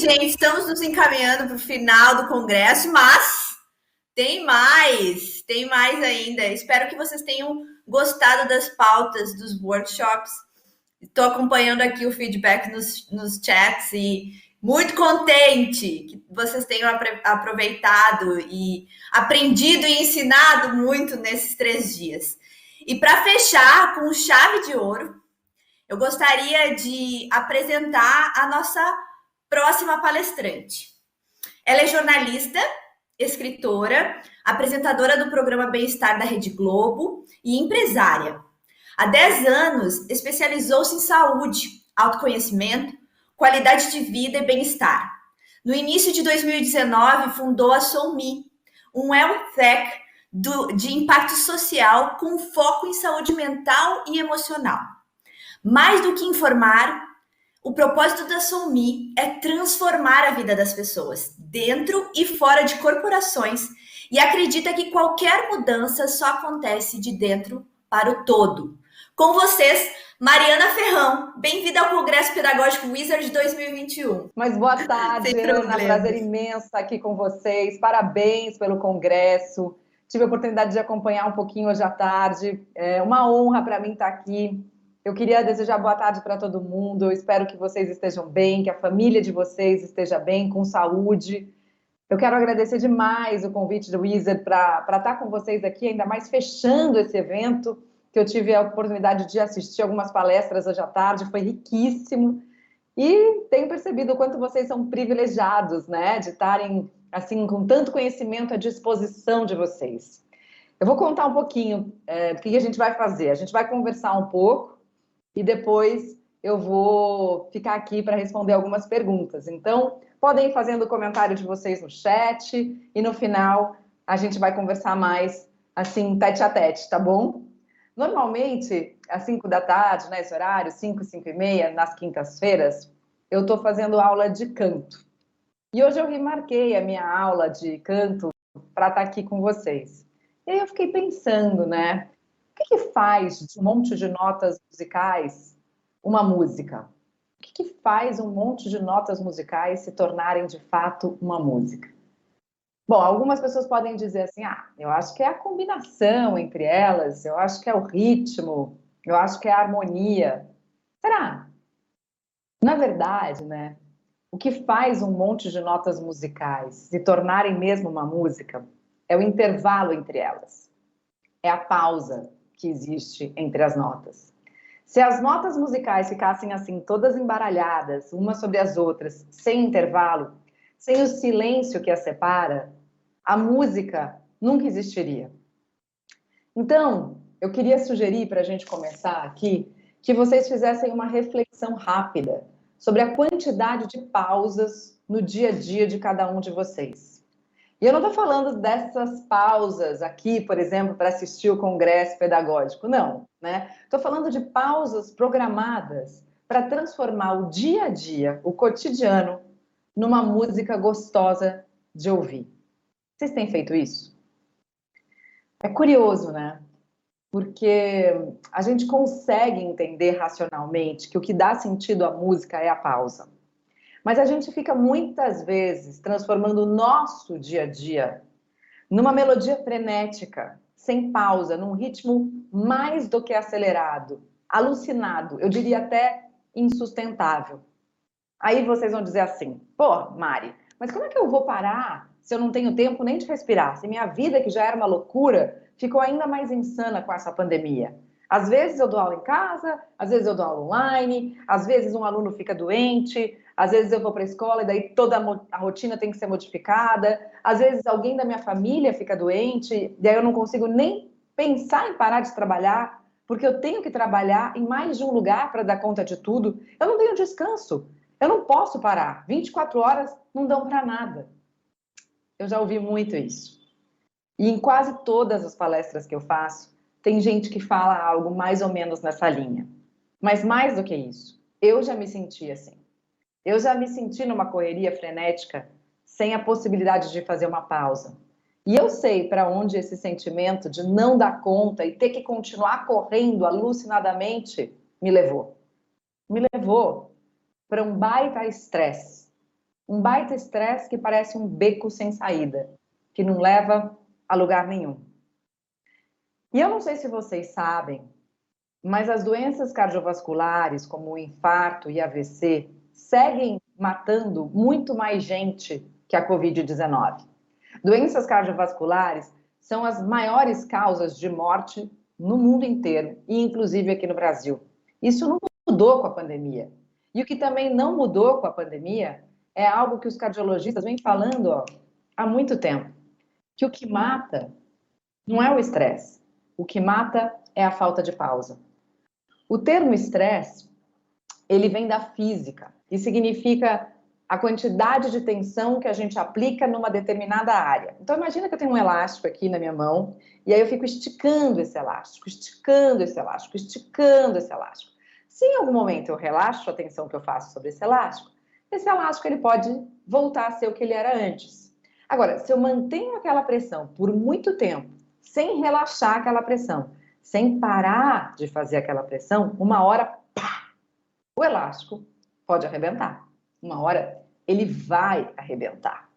gente, estamos nos encaminhando para o final do congresso, mas tem mais ainda. Espero que vocês tenham gostado das pautas dos workshops. Estou acompanhando aqui o feedback nos chats e muito contente que vocês tenham aproveitado e aprendido e ensinado muito nesses 3 dias. E para fechar com chave de ouro, eu gostaria de apresentar a nossa próxima palestrante. Ela é jornalista, escritora, apresentadora do programa Bem-Estar da Rede Globo e empresária. Há 10 anos, especializou-se em saúde, autoconhecimento, qualidade de vida e bem-estar. No início de 2019, fundou a SoulMe, um health tech de impacto social com foco em saúde mental e emocional. Mais do que informar, o propósito da SoulMe é transformar a vida das pessoas, dentro e fora de corporações, e acredita que qualquer mudança só acontece de dentro para o todo. Com vocês, Mariana Ferrão. Bem-vinda ao Congresso Pedagógico Wizard 2021. Mas boa tarde, Ana. Prazer imenso estar aqui com vocês. Parabéns pelo congresso. Tive a oportunidade de acompanhar um pouquinho hoje à tarde. É uma honra para mim estar aqui. Eu queria desejar boa tarde para todo mundo. Eu espero que vocês estejam bem, que a família de vocês esteja bem, com saúde. Eu quero agradecer demais o convite do Wizard para estar com vocês aqui, ainda mais fechando esse evento, que eu tive a oportunidade de assistir algumas palestras hoje à tarde, foi riquíssimo. E tenho percebido o quanto vocês são privilegiados, né, de estarem assim com tanto conhecimento à disposição de vocês. Eu vou contar um pouquinho do que a gente vai fazer. A gente vai conversar um pouco e depois eu vou ficar aqui para responder algumas perguntas. Então, podem ir fazendo o comentário de vocês no chat e no final a gente vai conversar mais, assim, tete a tete, tá bom? Normalmente, às 5 da tarde, nesse horário, 5, 5 e meia, nas quintas-feiras, eu estou fazendo aula de canto. E hoje eu remarquei a minha aula de canto para estar aqui com vocês. E aí eu fiquei pensando, né? O que faz de um monte de notas musicais uma música? O que faz um monte de notas musicais se tornarem de fato uma música? Bom, algumas pessoas podem dizer assim, eu acho que é a combinação entre elas, eu acho que é o ritmo, eu acho que é a harmonia. Será? Na verdade, né, o que faz um monte de notas musicais se tornarem mesmo uma música é o intervalo entre elas. É a pausa que existe entre as notas. Se as notas musicais ficassem assim, todas embaralhadas, umas sobre as outras, sem intervalo, sem o silêncio que as separa, a música nunca existiria. Então, eu queria sugerir para a gente começar aqui que vocês fizessem uma reflexão rápida sobre a quantidade de pausas no dia a dia de cada um de vocês. E eu não estou falando dessas pausas aqui, por exemplo, para assistir o congresso pedagógico, não, né? Estou falando de pausas programadas para transformar o dia a dia, o cotidiano, numa música gostosa de ouvir. Vocês têm feito isso? É curioso, né? Porque a gente consegue entender racionalmente que o que dá sentido à música é a pausa. Mas a gente fica muitas vezes transformando o nosso dia a dia numa melodia frenética, sem pausa, num ritmo mais do que acelerado, alucinado, eu diria até insustentável. Aí vocês vão dizer assim, pô, Mari, mas como é que eu vou parar se eu não tenho tempo nem de respirar? Se minha vida, que já era uma loucura, ficou ainda mais insana com essa pandemia. Às vezes eu dou aula em casa, às vezes eu dou aula online, às vezes um aluno fica doente, às vezes eu vou para a escola e daí toda a rotina tem que ser modificada, às vezes alguém da minha família fica doente, e aí eu não consigo nem pensar em parar de trabalhar, porque eu tenho que trabalhar em mais de um lugar para dar conta de tudo. Eu não tenho descanso, eu não posso parar, 24 horas não dão para nada. Eu já ouvi muito isso. E em quase todas as palestras que eu faço, tem gente que fala algo mais ou menos nessa linha. Mas mais do que isso, eu já me senti assim. Eu já me senti numa correria frenética, sem a possibilidade de fazer uma pausa. E eu sei para onde esse sentimento de não dar conta e ter que continuar correndo alucinadamente me levou. Me levou para um baita estresse. Um baita estresse que parece um beco sem saída, que não leva a lugar nenhum. E eu não sei se vocês sabem, mas as doenças cardiovasculares, como o infarto e AVC, seguem matando muito mais gente que a Covid-19. Doenças cardiovasculares são as maiores causas de morte no mundo inteiro, e inclusive aqui no Brasil. Isso não mudou com a pandemia. E o que também não mudou com a pandemia é algo que os cardiologistas vêm falando há muito tempo, que o que mata não é o estresse, o que mata é a falta de pausa. O termo estresse, ele vem da física e significa a quantidade de tensão que a gente aplica numa determinada área. Então, imagina que eu tenho um elástico aqui na minha mão e aí eu fico esticando esse elástico, esticando esse elástico, esticando esse elástico. Se em algum momento eu relaxo a tensão que eu faço sobre esse elástico ele pode voltar a ser o que ele era antes. Agora, se eu mantenho aquela pressão por muito tempo, sem relaxar aquela pressão, sem parar de fazer aquela pressão, uma hora, pá, o elástico pode arrebentar. Uma hora ele vai arrebentar.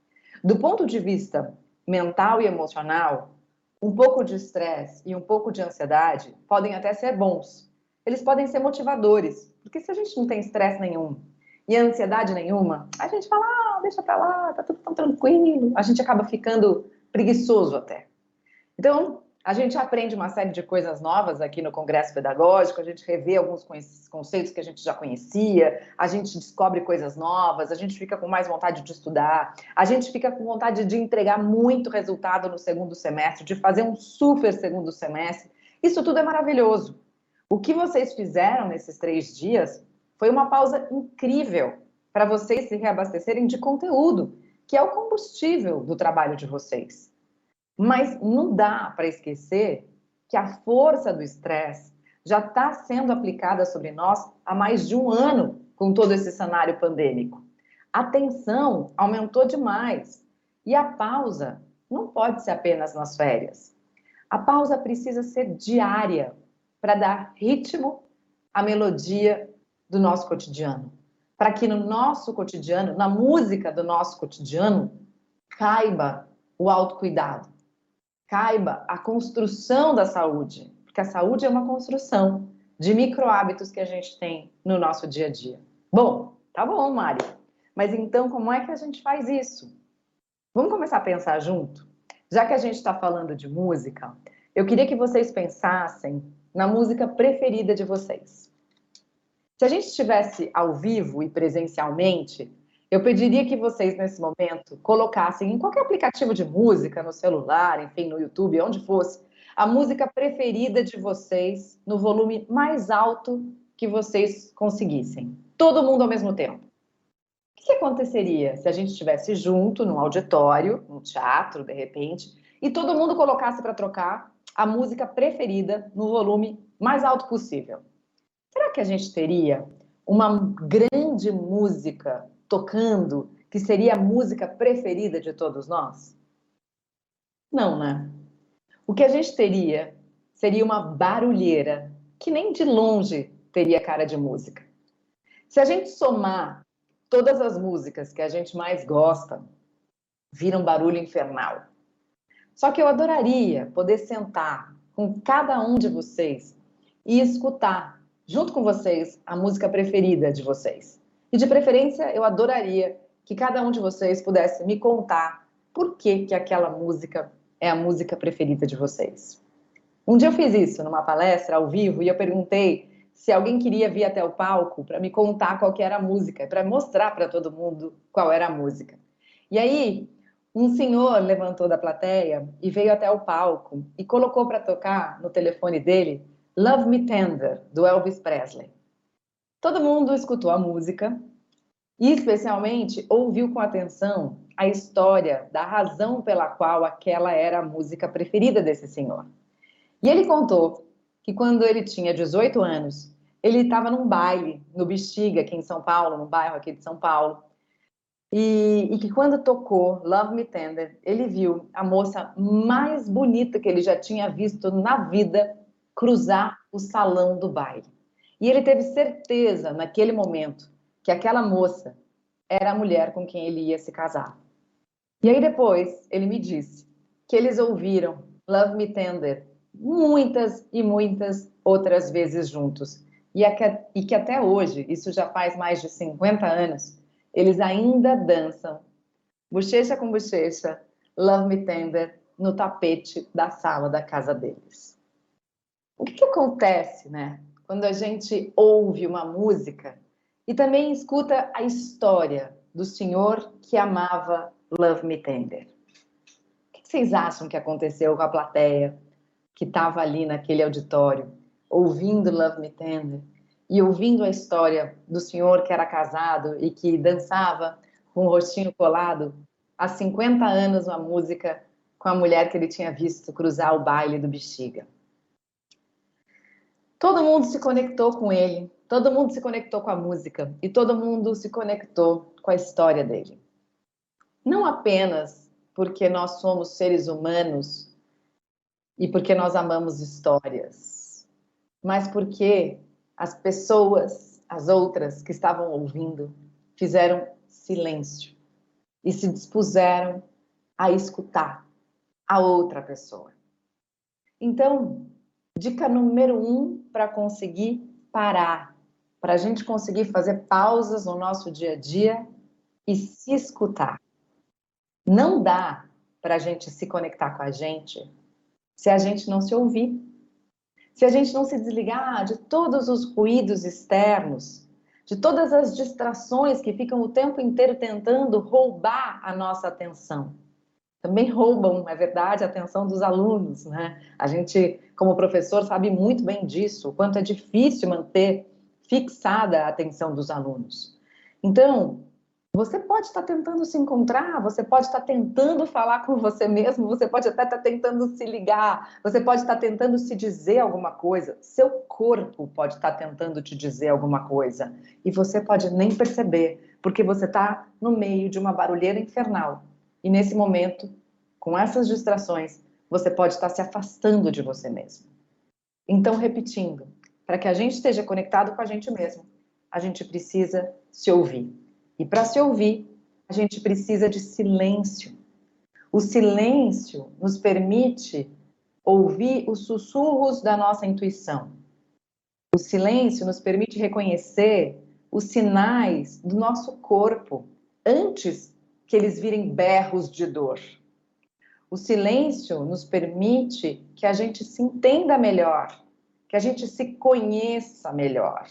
Do ponto de vista mental e emocional, um pouco de estresse e um pouco de ansiedade podem até ser bons. Eles podem ser motivadores, porque se a gente não tem estresse nenhum e ansiedade nenhuma, a gente fala, deixa pra lá, tá tudo tão tranquilo. A gente acaba ficando preguiçoso até. Então, a gente aprende uma série de coisas novas aqui no Congresso Pedagógico, a gente revê alguns conceitos que a gente já conhecia, a gente descobre coisas novas, a gente fica com mais vontade de estudar, a gente fica com vontade de entregar muito resultado no segundo semestre, de fazer um super segundo semestre. Isso tudo é maravilhoso. O que vocês fizeram nesses 3 dias foi uma pausa incrível para vocês se reabastecerem de conteúdo, que é o combustível do trabalho de vocês. Mas não dá para esquecer que a força do estresse já está sendo aplicada sobre nós há mais de 1 ano com todo esse cenário pandêmico. A tensão aumentou demais e a pausa não pode ser apenas nas férias. A pausa precisa ser diária para dar ritmo à melodia do nosso cotidiano. Para que no nosso cotidiano, na música do nosso cotidiano, caiba o autocuidado. Caiba a construção da saúde, porque a saúde é uma construção de micro-hábitos que a gente tem no nosso dia a dia. Bom, tá bom, Mari, mas então como é que a gente faz isso? Vamos começar a pensar junto? Já que a gente está falando de música, eu queria que vocês pensassem na música preferida de vocês. Se a gente estivesse ao vivo e presencialmente, eu pediria que vocês, nesse momento, colocassem em qualquer aplicativo de música, no celular, enfim, no YouTube, onde fosse, a música preferida de vocês no volume mais alto que vocês conseguissem. Todo mundo ao mesmo tempo. O que aconteceria se a gente estivesse junto, num auditório, num teatro, de repente, e todo mundo colocasse para trocar a música preferida no volume mais alto possível? Será que a gente teria uma grande música tocando, que seria a música preferida de todos nós? Não, né? O que a gente teria seria uma barulheira, que nem de longe teria cara de música. Se a gente somar todas as músicas que a gente mais gosta, vira um barulho infernal. Só que eu adoraria poder sentar com cada um de vocês e escutar, junto com vocês, a música preferida de vocês. E de preferência, eu adoraria que cada um de vocês pudesse me contar por que aquela música é a música preferida de vocês. Um dia eu fiz isso numa palestra ao vivo e eu perguntei se alguém queria vir até o palco para me contar qual que era a música, para mostrar para todo mundo qual era a música. E aí, um senhor levantou da plateia e veio até o palco e colocou para tocar no telefone dele Love Me Tender, do Elvis Presley. Todo mundo escutou a música e, especialmente, ouviu com atenção a história da razão pela qual aquela era a música preferida desse senhor. E ele contou que quando ele tinha 18 anos, ele estava num baile no Bexiga, aqui em São Paulo, num bairro aqui de São Paulo, e que quando tocou Love Me Tender, ele viu a moça mais bonita que ele já tinha visto na vida cruzar o salão do baile. E ele teve certeza, naquele momento, que aquela moça era a mulher com quem ele ia se casar. E aí depois ele me disse que eles ouviram Love Me Tender muitas e muitas outras vezes juntos. E que até hoje, isso já faz mais de 50 anos, eles ainda dançam bochecha com bochecha, Love Me Tender, no tapete da sala da casa deles. O que acontece, né, quando a gente ouve uma música e também escuta a história do senhor que amava Love Me Tender? O que vocês acham que aconteceu com a plateia que estava ali naquele auditório, ouvindo Love Me Tender e ouvindo a história do senhor que era casado e que dançava com o rostinho colado há 50 anos uma música com a mulher que ele tinha visto cruzar o baile do Bexiga? Todo mundo se conectou com ele, todo mundo se conectou com a música e todo mundo se conectou com a história dele. Não apenas porque nós somos seres humanos e porque nós amamos histórias, mas porque as pessoas, as outras que estavam ouvindo, fizeram silêncio e se dispuseram a escutar a outra pessoa. Então, dica número 1 para conseguir parar, para a gente conseguir fazer pausas no nosso dia a dia e se escutar. Não dá para a gente se conectar com a gente se a gente não se ouvir, se a gente não se desligar de todos os ruídos externos, de todas as distrações que ficam o tempo inteiro tentando roubar a nossa atenção. Também roubam, é verdade, a atenção dos alunos, né? A gente, como professor, sabe muito bem disso, o quanto é difícil manter fixada a atenção dos alunos. Então, você pode estar tentando se encontrar, você pode estar tentando falar com você mesmo, você pode até estar tentando se ligar, você pode estar tentando se dizer alguma coisa, seu corpo pode estar tentando te dizer alguma coisa, e você pode nem perceber, porque você está no meio de uma barulheira infernal. E nesse momento, com essas distrações, você pode estar se afastando de você mesmo. Então, repetindo, para que a gente esteja conectado com a gente mesmo, a gente precisa se ouvir. E para se ouvir, a gente precisa de silêncio. O silêncio nos permite ouvir os sussurros da nossa intuição. O silêncio nos permite reconhecer os sinais do nosso corpo antes que eles virem berros de dor. O silêncio nos permite que a gente se entenda melhor, que a gente se conheça melhor.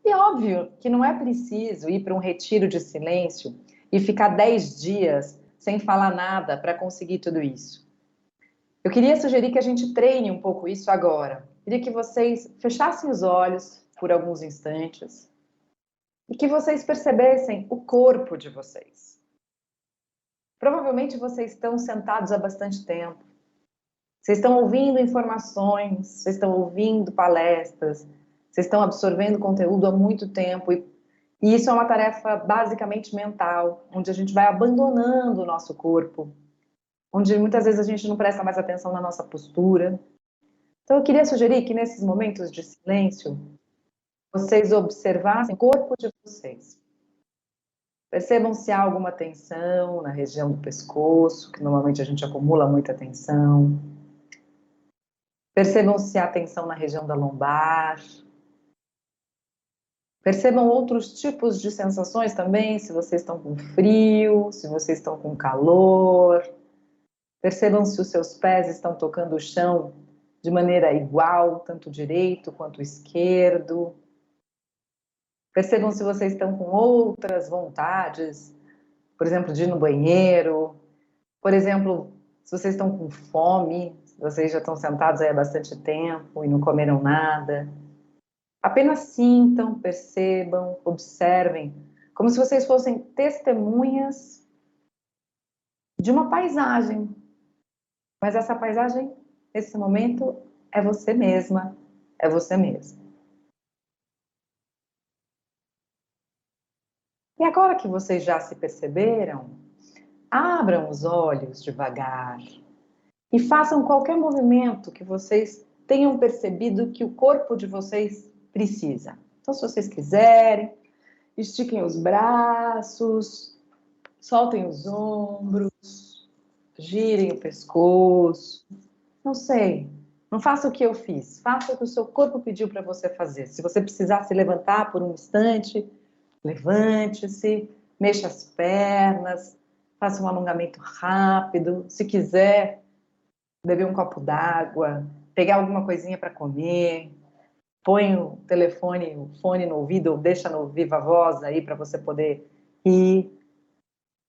E óbvio que não é preciso ir para um retiro de silêncio e ficar 10 dias sem falar nada para conseguir tudo isso. Eu queria sugerir que a gente treine um pouco isso agora. Queria que vocês fechassem os olhos por alguns instantes e que vocês percebessem o corpo de vocês. Provavelmente vocês estão sentados há bastante tempo. Vocês estão ouvindo informações, vocês estão ouvindo palestras, vocês estão absorvendo conteúdo há muito tempo e isso é uma tarefa basicamente mental, onde a gente vai abandonando o nosso corpo, onde muitas vezes a gente não presta mais atenção na nossa postura. Então eu queria sugerir que nesses momentos de silêncio, vocês observassem o corpo de vocês. Percebam se há alguma tensão na região do pescoço, que normalmente a gente acumula muita tensão. Percebam se há tensão na região da lombar. Percebam outros tipos de sensações também, se vocês estão com frio, se vocês estão com calor. Percebam se os seus pés estão tocando o chão de maneira igual, tanto direito quanto esquerdo. Percebam se vocês estão com outras vontades, por exemplo, de ir no banheiro. Por exemplo, se vocês estão com fome, se vocês já estão sentados aí há bastante tempo e não comeram nada. Apenas sintam, percebam, observem, como se vocês fossem testemunhas de uma paisagem. Mas essa paisagem, nesse momento, é você mesma, é você mesmo. E agora que vocês já se perceberam, abram os olhos devagar e façam qualquer movimento que vocês tenham percebido que o corpo de vocês precisa. Então, se vocês quiserem, Estiquem os braços, soltem os ombros, girem o pescoço. Não sei, não faça o que eu fiz, faça o que o seu corpo pediu para você fazer. Se você precisar se levantar por um instante, levante-se, mexa as pernas, faça um alongamento rápido. Se quiser, beber um copo d'água, pegar alguma coisinha para comer, põe o telefone, o fone no ouvido, ou deixa no viva voz aí para você poder ir.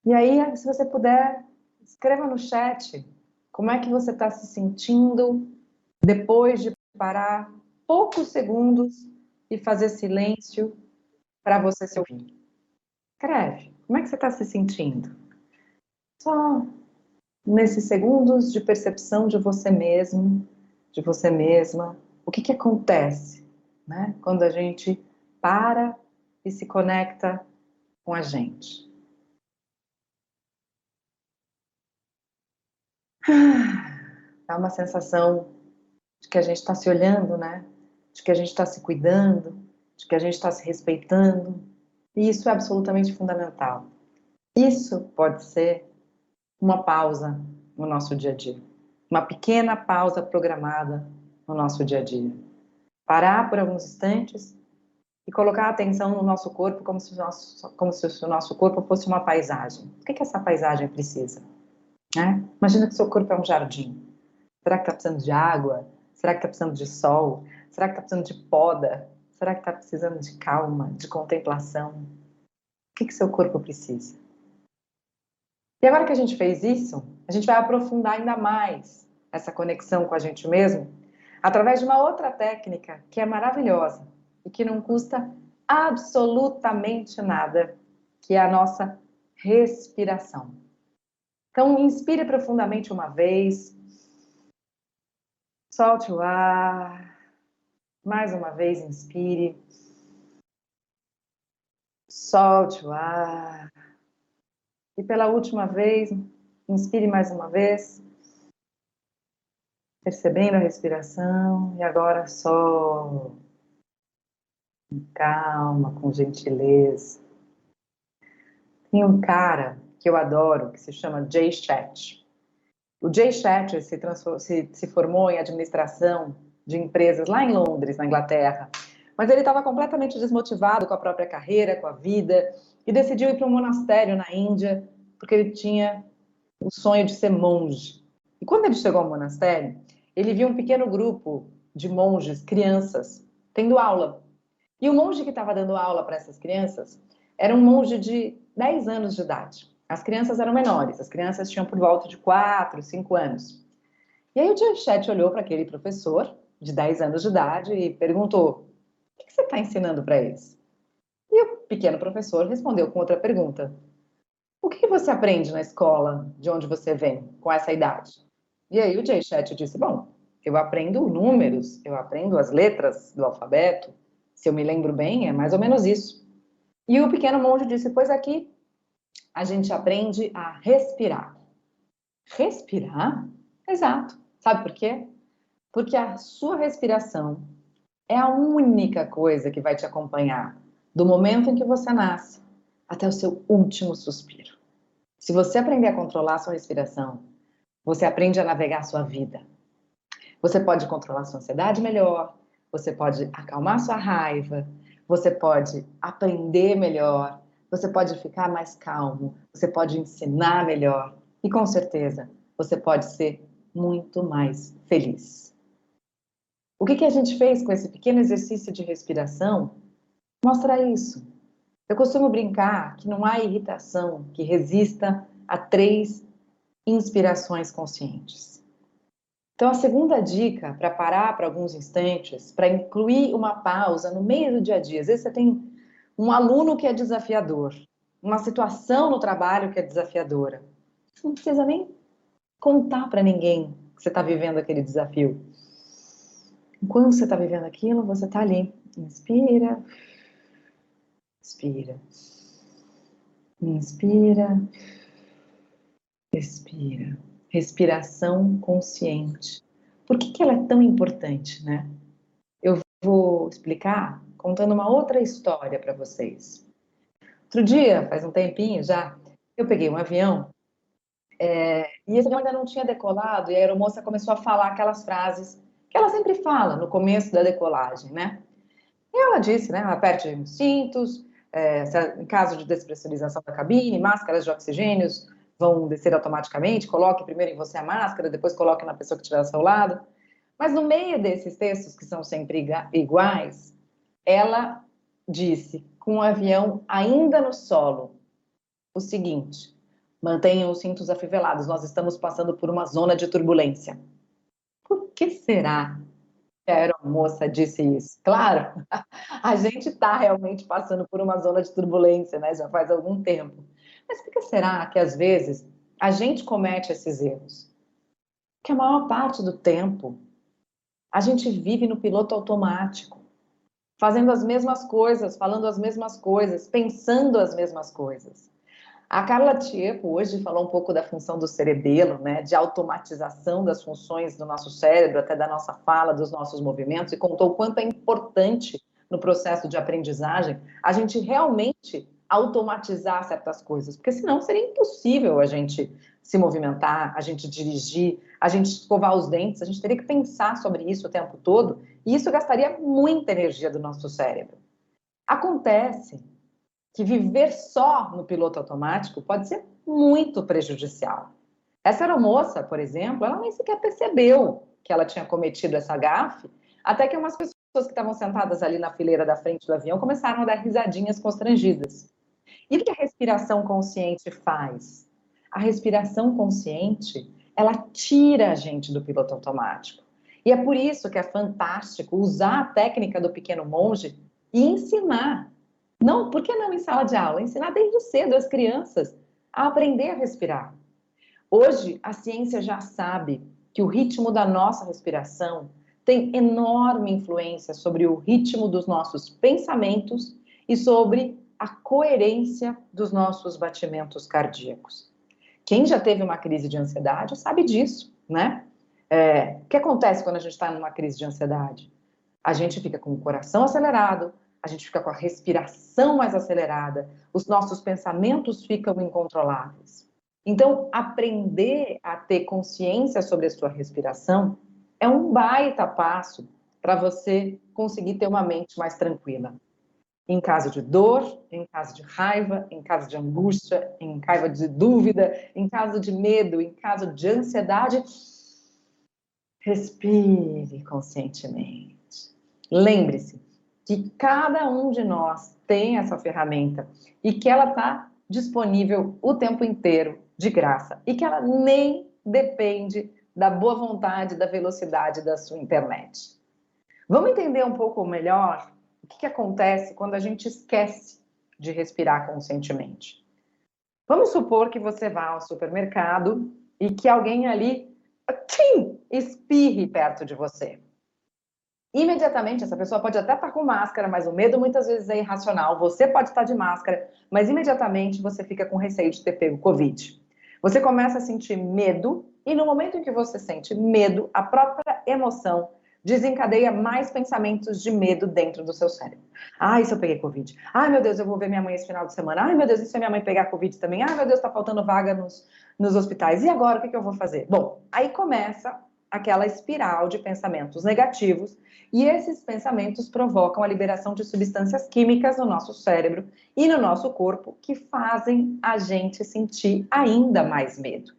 E aí, se você puder, escreva no chat como é que você está se sentindo depois de parar poucos segundos e fazer silêncio para você se ouvir. Escreve, como é que você está se sentindo? Só nesses segundos de percepção de você mesmo, de você mesma, o que acontece, né? Quando a gente para e se conecta com a gente. Dá uma sensação de que a gente está se olhando, né? De que a gente está se cuidando, de que a gente está se respeitando. E isso é absolutamente fundamental. Isso pode ser uma pausa no nosso dia a dia. Uma pequena pausa programada no nosso dia a dia. Parar por alguns instantes e colocar a atenção no nosso corpo como se o nosso corpo fosse uma paisagem. O que essa paisagem precisa? Né? Imagina que o seu corpo é um jardim. Será que está precisando de água? Será que está precisando de sol? Será que está precisando de poda? Será que está precisando de calma, de contemplação? O que seu corpo precisa? E agora que a gente fez isso, a gente vai aprofundar ainda mais essa conexão com a gente mesmo através de uma outra técnica que é maravilhosa e que não custa absolutamente nada, que é a nossa respiração. Então, inspire profundamente uma vez, solte o ar, mais uma vez inspire, solte o ar, e pela última vez, inspire mais uma vez, percebendo a respiração, e agora só com calma, com gentileza. Tem um cara que eu adoro, que se chama Jay Shetty. O Jay Shetty se formou em administração de empresas lá em Londres, na Inglaterra, mas ele estava completamente desmotivado com a própria carreira, com a vida, e decidiu ir para um monastério na Índia, porque ele tinha o sonho de ser monge. E quando ele chegou ao monastério, ele viu um pequeno grupo de monges, crianças, tendo aula. E o monge que estava dando aula para essas crianças era um monge de 10 anos de idade. As crianças eram menores, as crianças tinham por volta de 4, 5 anos. E aí o Jay Shetty olhou para aquele professor de 10 anos de idade e perguntou: o que você está ensinando para eles? E o pequeno professor respondeu com outra pergunta: o que você aprende na escola de onde você vem com essa idade? E aí o Jay Shetty disse: bom, eu aprendo números, eu aprendo as letras do alfabeto, se eu me lembro bem, é mais ou menos isso. E o pequeno monge disse: pois aqui a gente aprende a respirar. Respirar? Exato. Sabe por quê? Porque a sua respiração é a única coisa que vai te acompanhar do momento em que você nasce até o seu último suspiro. Se você aprender a controlar a sua respiração, você aprende a navegar a sua vida. Você pode controlar a sua ansiedade melhor, você pode acalmar sua raiva, você pode aprender melhor, você pode ficar mais calmo, você pode ensinar melhor e, com certeza, você pode ser muito mais feliz. O que a gente fez com esse pequeno exercício de respiração mostra isso. Eu costumo brincar que não há irritação que resista a 3 inspirações conscientes. Então, a segunda dica para parar para alguns instantes, para incluir uma pausa no meio do dia a dia. Às vezes você tem um aluno que é desafiador, uma situação no trabalho que é desafiadora. Você não precisa nem contar para ninguém que você está vivendo aquele desafio. Enquanto você está vivendo aquilo, você está ali. Inspira, expira. Inspira, expira. Respiração consciente. Por que ela é tão importante, né? Eu vou explicar contando uma outra história para vocês. Outro dia, faz um tempinho já, eu peguei um avião, e esse avião ainda não tinha decolado, e a aeromoça começou a falar aquelas frases que ela sempre fala no começo da decolagem, né? E ela disse, né, aperte os cintos, em caso de despressurização da cabine, máscaras de oxigênios vão descer automaticamente, coloque primeiro em você a máscara, depois coloque na pessoa que estiver ao seu lado. Mas no meio desses textos, que são sempre iguais, ela disse, com o avião ainda no solo, o seguinte: mantenham os cintos afivelados, nós estamos passando por uma zona de turbulência. Por que será que a aeromoça disse isso? Claro, a gente está realmente passando por uma zona de turbulência, né? Já faz algum tempo. Mas por que será que, às vezes, a gente comete esses erros? Que a maior parte do tempo a gente vive no piloto automático, fazendo as mesmas coisas, falando as mesmas coisas, pensando as mesmas coisas. A Carla Tiepo hoje falou um pouco da função do cerebelo, né, de automatização das funções do nosso cérebro, até da nossa fala, dos nossos movimentos, e contou o quanto é importante no processo de aprendizagem a gente realmente automatizar certas coisas, porque senão seria impossível a gente se movimentar, a gente dirigir, a gente escovar os dentes, a gente teria que pensar sobre isso o tempo todo, e isso gastaria muita energia do nosso cérebro. Acontece que viver só no piloto automático pode ser muito prejudicial. Essa aeromoça, por exemplo, ela nem sequer percebeu que ela tinha cometido essa gafe, até que umas pessoas que estavam sentadas ali na fileira da frente do avião começaram a dar risadinhas constrangidas. E o que a respiração consciente faz? A respiração consciente, ela tira a gente do piloto automático. E é por isso que é fantástico usar a técnica do pequeno monge e ensinar. Não, por que não em sala de aula? Ensinar desde cedo as crianças a aprender a respirar. Hoje, a ciência já sabe que o ritmo da nossa respiração tem enorme influência sobre o ritmo dos nossos pensamentos e sobre a coerência dos nossos batimentos cardíacos. Quem já teve uma crise de ansiedade sabe disso, né? O que acontece quando a gente está numa crise de ansiedade? A gente fica com o coração acelerado, a gente fica com a respiração mais acelerada, os nossos pensamentos ficam incontroláveis. Então, aprender a ter consciência sobre a sua respiração é um baita passo para você conseguir ter uma mente mais tranquila. Em caso de dor, em caso de raiva, em caso de angústia, em caso de dúvida, em caso de medo, em caso de ansiedade, respire conscientemente. Lembre-se que cada um de nós tem essa ferramenta e que ela está disponível o tempo inteiro, de graça, e que ela nem depende da boa vontade, da velocidade da sua internet. Vamos entender um pouco melhor o que acontece quando a gente esquece de respirar conscientemente. Vamos supor que você vá ao supermercado e que alguém ali espirre perto de você. Imediatamente, essa pessoa pode até estar com máscara, mas o medo muitas vezes é irracional. Você pode estar de máscara, mas imediatamente você fica com receio de ter pego Covid. Você começa a sentir medo, e no momento em que você sente medo, a própria emoção desencadeia mais pensamentos de medo dentro do seu cérebro. Ai, se eu peguei Covid. Ai, meu Deus, eu vou ver minha mãe esse final de semana. Ai, meu Deus, e se a minha mãe pegar Covid também? Ai, meu Deus, tá faltando vaga nos hospitais. E agora, o que eu vou fazer? Bom, aí começa aquela espiral de pensamentos negativos, e esses pensamentos provocam a liberação de substâncias químicas no nosso cérebro e no nosso corpo que fazem a gente sentir ainda mais medo.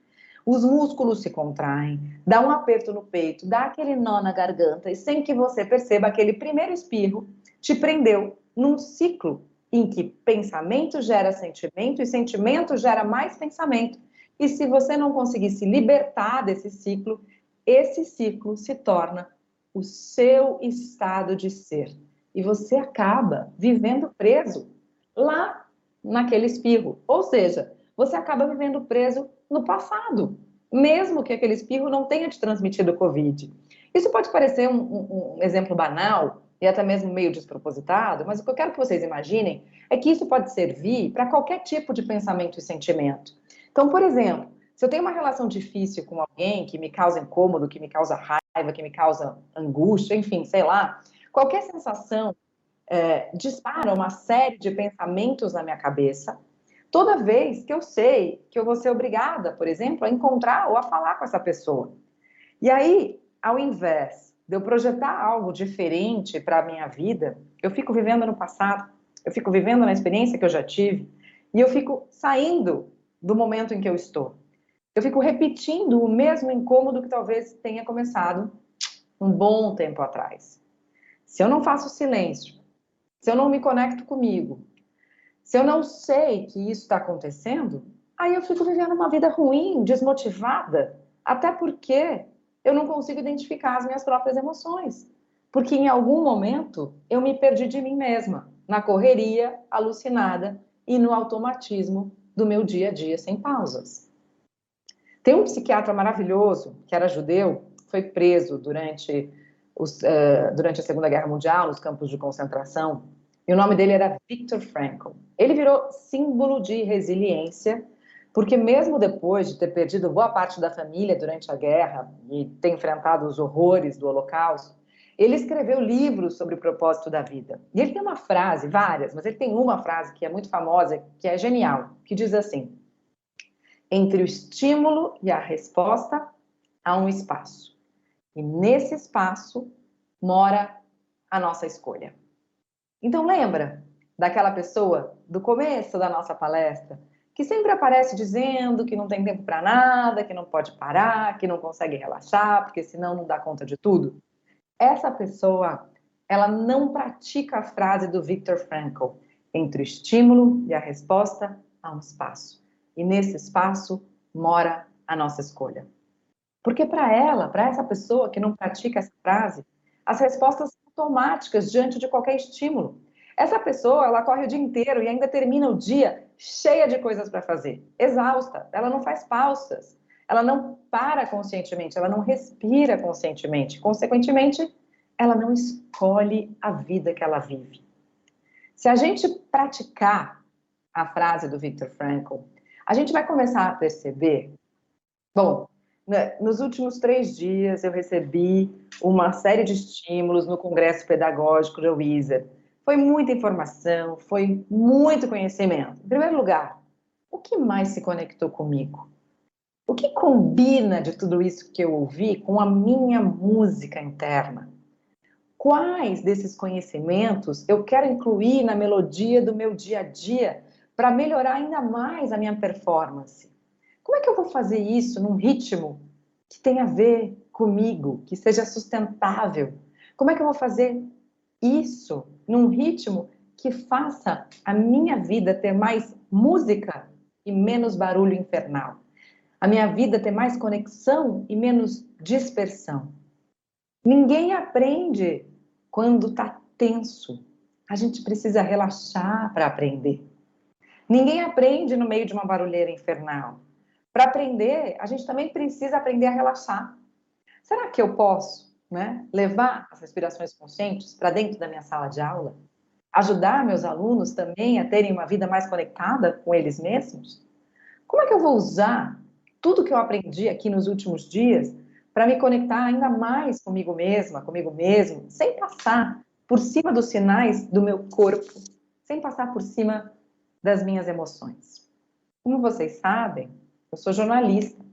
Os músculos se contraem, dá um aperto no peito, dá aquele nó na garganta, e sem que você perceba, aquele primeiro espirro te prendeu num ciclo em que pensamento gera sentimento e sentimento gera mais pensamento. E se você não conseguir se libertar desse ciclo, esse ciclo se torna o seu estado de ser. E você acaba vivendo preso lá naquele espirro. Ou seja, você acaba vivendo preso no passado, mesmo que aquele espirro não tenha te transmitido Covid. Isso pode parecer um exemplo banal e até mesmo meio despropositado, mas o que eu quero que vocês imaginem é que isso pode servir para qualquer tipo de pensamento e sentimento. Então, por exemplo, se eu tenho uma relação difícil com alguém que me causa incômodo, que me causa raiva, que me causa angústia, enfim, sei lá, qualquer sensação dispara uma série de pensamentos na minha cabeça, toda vez que eu sei que eu vou ser obrigada, por exemplo, a encontrar ou a falar com essa pessoa. E aí, ao invés de eu projetar algo diferente para a minha vida, eu fico vivendo no passado, eu fico vivendo na experiência que eu já tive, e eu fico saindo do momento em que eu estou. Eu fico repetindo o mesmo incômodo que talvez tenha começado um bom tempo atrás. Se eu não faço silêncio, se eu não me conecto comigo, se eu não sei que isso está acontecendo, aí eu fico vivendo uma vida ruim, desmotivada, até porque eu não consigo identificar as minhas próprias emoções. Porque em algum momento eu me perdi de mim mesma, na correria, alucinada e no automatismo do meu dia a dia sem pausas. Tem um psiquiatra maravilhoso, que era judeu, foi preso durante a Segunda Guerra Mundial, nos campos de concentração, e o nome dele era Viktor Frankl. Ele virou símbolo de resiliência, porque mesmo depois de ter perdido boa parte da família durante a guerra e ter enfrentado os horrores do Holocausto, ele escreveu livros sobre o propósito da vida. E ele tem uma frase, várias, mas ele tem uma frase que é muito famosa, que é genial, que diz assim: entre o estímulo e a resposta há um espaço. E nesse espaço mora a nossa escolha. Então lembra daquela pessoa do começo da nossa palestra que sempre aparece dizendo que não tem tempo para nada, que não pode parar, que não consegue relaxar, porque senão não dá conta de tudo? Essa pessoa, ela não pratica a frase do Viktor Frankl: entre o estímulo e a resposta há um espaço. E nesse espaço mora a nossa escolha. Porque para essa pessoa que não pratica essa frase, as respostas são automáticas diante de qualquer estímulo. Essa pessoa, ela corre o dia inteiro e ainda termina o dia cheia de coisas para fazer, exausta. Ela não faz pausas, ela não para conscientemente, ela não respira conscientemente. Consequentemente, ela não escolhe a vida que ela vive. Se a gente praticar a frase do Viktor Frankl, a gente vai começar a perceber, bom, nos últimos 3 dias eu recebi uma série de estímulos no Congresso Pedagógico da Wizard. Foi muita informação, foi muito conhecimento. Em primeiro lugar, o que mais se conectou comigo? O que combina de tudo isso que eu ouvi com a minha música interna? Quais desses conhecimentos eu quero incluir na melodia do meu dia a dia para melhorar ainda mais a minha performance? Como é que eu vou fazer isso num ritmo que tenha a ver comigo, que seja sustentável? Como é que eu vou fazer isso num ritmo que faça a minha vida ter mais música e menos barulho infernal? A minha vida ter mais conexão e menos dispersão? Ninguém aprende quando está tenso. A gente precisa relaxar para aprender. Ninguém aprende no meio de uma barulheira infernal. Para aprender, a gente também precisa aprender a relaxar. Será que eu posso, levar as respirações conscientes para dentro da minha sala de aula? Ajudar meus alunos também a terem uma vida mais conectada com eles mesmos? Como é que eu vou usar tudo que eu aprendi aqui nos últimos dias para me conectar ainda mais comigo mesma, comigo mesmo, sem passar por cima dos sinais do meu corpo, sem passar por cima das minhas emoções? Como vocês sabem, eu sou jornalista.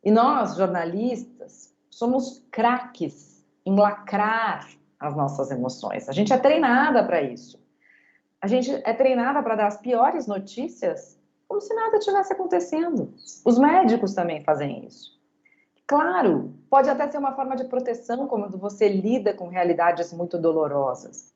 E nós, jornalistas, somos craques em lacrar as nossas emoções. A gente é treinada para isso. A gente é treinada para dar as piores notícias como se nada tivesse acontecendo. Os médicos também fazem isso. Claro, pode até ser uma forma de proteção quando você lida com realidades muito dolorosas.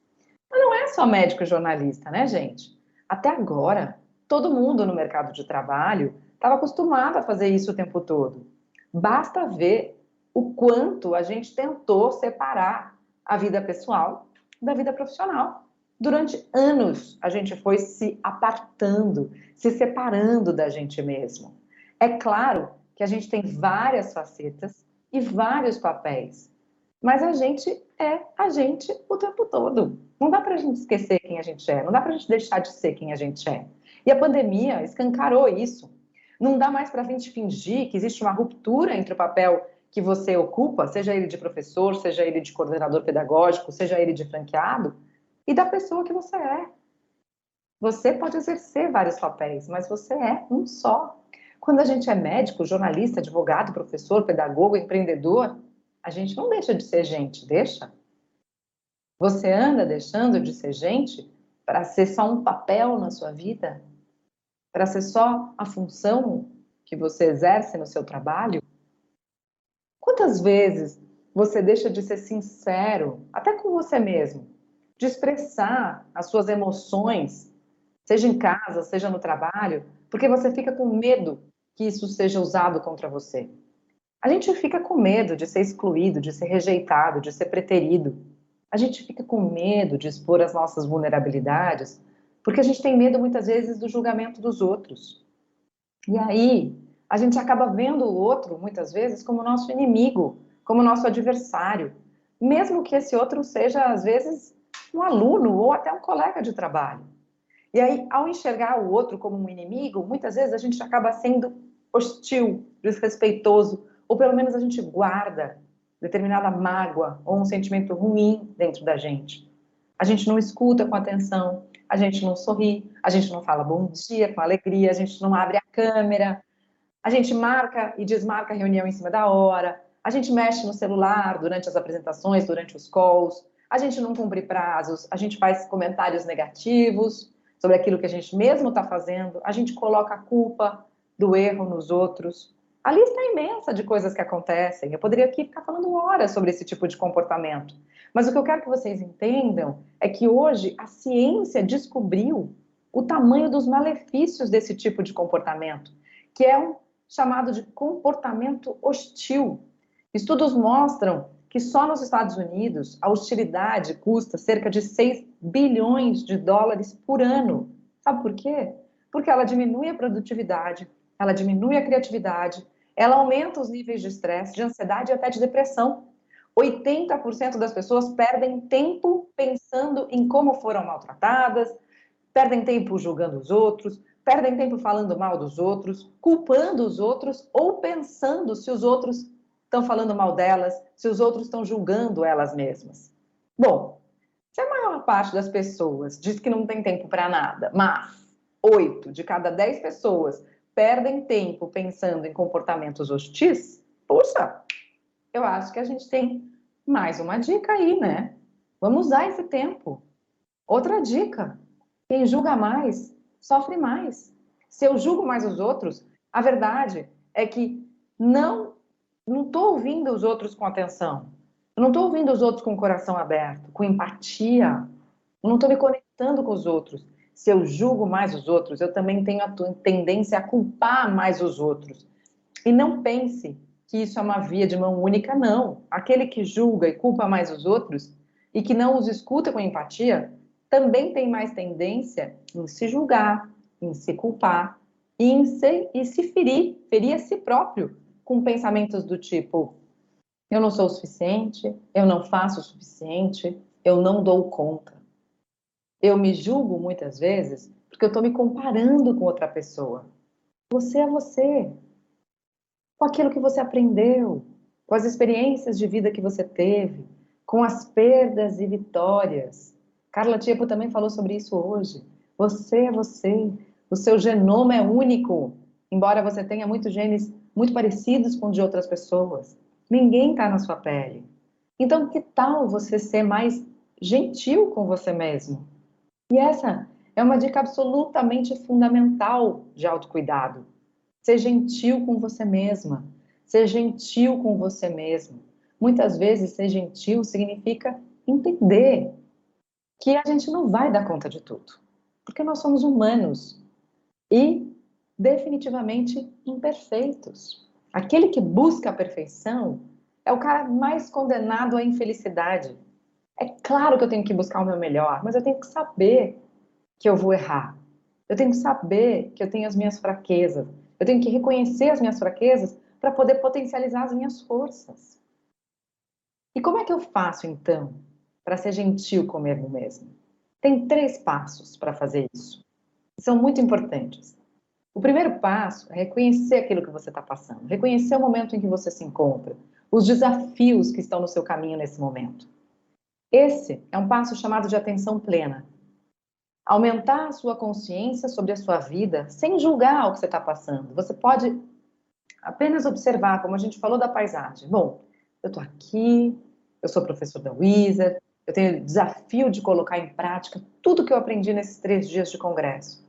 Mas não é só médico e jornalista, né, gente? Até agora, todo mundo no mercado de trabalho estava acostumado a fazer isso o tempo todo. Basta ver o quanto a gente tentou separar a vida pessoal da vida profissional. Durante anos, a gente foi se apartando, se separando da gente mesmo. É claro que a gente tem várias facetas e vários papéis, mas a gente é a gente o tempo todo. Não dá para a gente esquecer quem a gente é, não dá para a gente deixar de ser quem a gente é. E a pandemia escancarou isso. Não dá mais para a gente fingir que existe uma ruptura entre o papel que você ocupa, seja ele de professor, seja ele de coordenador pedagógico, seja ele de franqueado, e da pessoa que você é. Você pode exercer vários papéis, mas você é um só. Quando a gente é médico, jornalista, advogado, professor, pedagogo, empreendedor, a gente não deixa de ser gente, deixa? Você anda deixando de ser gente para ser só um papel na sua vida? Para ser só a função que você exerce no seu trabalho? Quantas vezes você deixa de ser sincero, até com você mesmo, de expressar as suas emoções, seja em casa, seja no trabalho, porque você fica com medo que isso seja usado contra você? A gente fica com medo de ser excluído, de ser rejeitado, de ser preterido. A gente fica com medo de expor as nossas vulnerabilidades, porque a gente tem medo muitas vezes do julgamento dos outros. E aí, a gente acaba vendo o outro, muitas vezes, como nosso inimigo, como nosso adversário, mesmo que esse outro seja, às vezes, um aluno ou até um colega de trabalho. E aí, ao enxergar o outro como um inimigo, muitas vezes a gente acaba sendo hostil, desrespeitoso, ou pelo menos a gente guarda determinada mágoa ou um sentimento ruim dentro da gente. A gente não escuta com atenção, a gente não sorri, a gente não fala bom dia com alegria, a gente não abre a câmera, a gente marca e desmarca a reunião em cima da hora, a gente mexe no celular durante as apresentações, durante os calls, a gente não cumpre prazos, a gente faz comentários negativos sobre aquilo que a gente mesmo está fazendo, a gente coloca a culpa do erro nos outros. A lista é imensa de coisas que acontecem. Eu poderia aqui ficar falando horas sobre esse tipo de comportamento. Mas o que eu quero que vocês entendam é que hoje a ciência descobriu o tamanho dos malefícios desse tipo de comportamento, que é um chamado de comportamento hostil. Estudos mostram que só nos Estados Unidos a hostilidade custa cerca de 6 bilhões de dólares por ano. Sabe por quê? Porque ela diminui a produtividade, ela diminui a criatividade, ela aumenta os níveis de estresse, de ansiedade e até de depressão. 80% das pessoas perdem tempo pensando em como foram maltratadas, perdem tempo julgando os outros, perdem tempo falando mal dos outros, culpando os outros ou pensando se os outros estão falando mal delas, se os outros estão julgando elas mesmas. Bom, se a maior parte das pessoas diz que não tem tempo para nada, mas 8 de cada 10 pessoas perdem tempo pensando em comportamentos hostis, puxa, eu acho que a gente tem mais uma dica aí, né? Vamos usar esse tempo. Outra dica: quem julga mais, sofre mais. Se eu julgo mais os outros, a verdade é que não estou ouvindo os outros com atenção. Eu não estou ouvindo os outros com o coração aberto, com empatia. Eu não estou me conectando com os outros. Se eu julgo mais os outros, eu também tenho a tendência a culpar mais os outros. E não pense que isso é uma via de mão única, não. Aquele que julga e culpa mais os outros e que não os escuta com empatia, também tem mais tendência em se julgar, em se culpar e se ferir a si próprio com pensamentos do tipo: eu não sou o suficiente, eu não faço o suficiente, eu não dou conta. Eu me julgo muitas vezes porque eu estou me comparando com outra pessoa. Você é você, com aquilo que você aprendeu, com as experiências de vida que você teve, com as perdas e vitórias. Carla Tiepo também falou sobre isso hoje. Você é você, o seu genoma é único, embora você tenha muitos genes muito parecidos com o de outras pessoas. Ninguém está na sua pele. Então, que tal você ser mais gentil com você mesmo? E essa é uma dica absolutamente fundamental de autocuidado. Ser gentil com você mesma. Ser gentil com você mesmo. Muitas vezes, ser gentil significa entender que a gente não vai dar conta de tudo. Porque nós somos humanos e definitivamente imperfeitos. Aquele que busca a perfeição é o cara mais condenado à infelicidade. É claro que eu tenho que buscar o meu melhor, mas eu tenho que saber que eu vou errar. Eu tenho que saber que eu tenho as minhas fraquezas. Eu tenho que reconhecer as minhas fraquezas para poder potencializar as minhas forças. E como é que eu faço, então, para ser gentil comigo mesmo? Tem 3 passos para fazer isso, que são muito importantes. O primeiro passo é reconhecer aquilo que você está passando, reconhecer o momento em que você se encontra, os desafios que estão no seu caminho nesse momento. Esse é um passo chamado de atenção plena. Aumentar a sua consciência sobre a sua vida sem julgar o que você está passando. Você pode apenas observar, como a gente falou da paisagem. Bom, eu estou aqui, eu sou professor da Wizard, eu tenho o desafio de colocar em prática tudo que eu aprendi nesses 3 dias de congresso.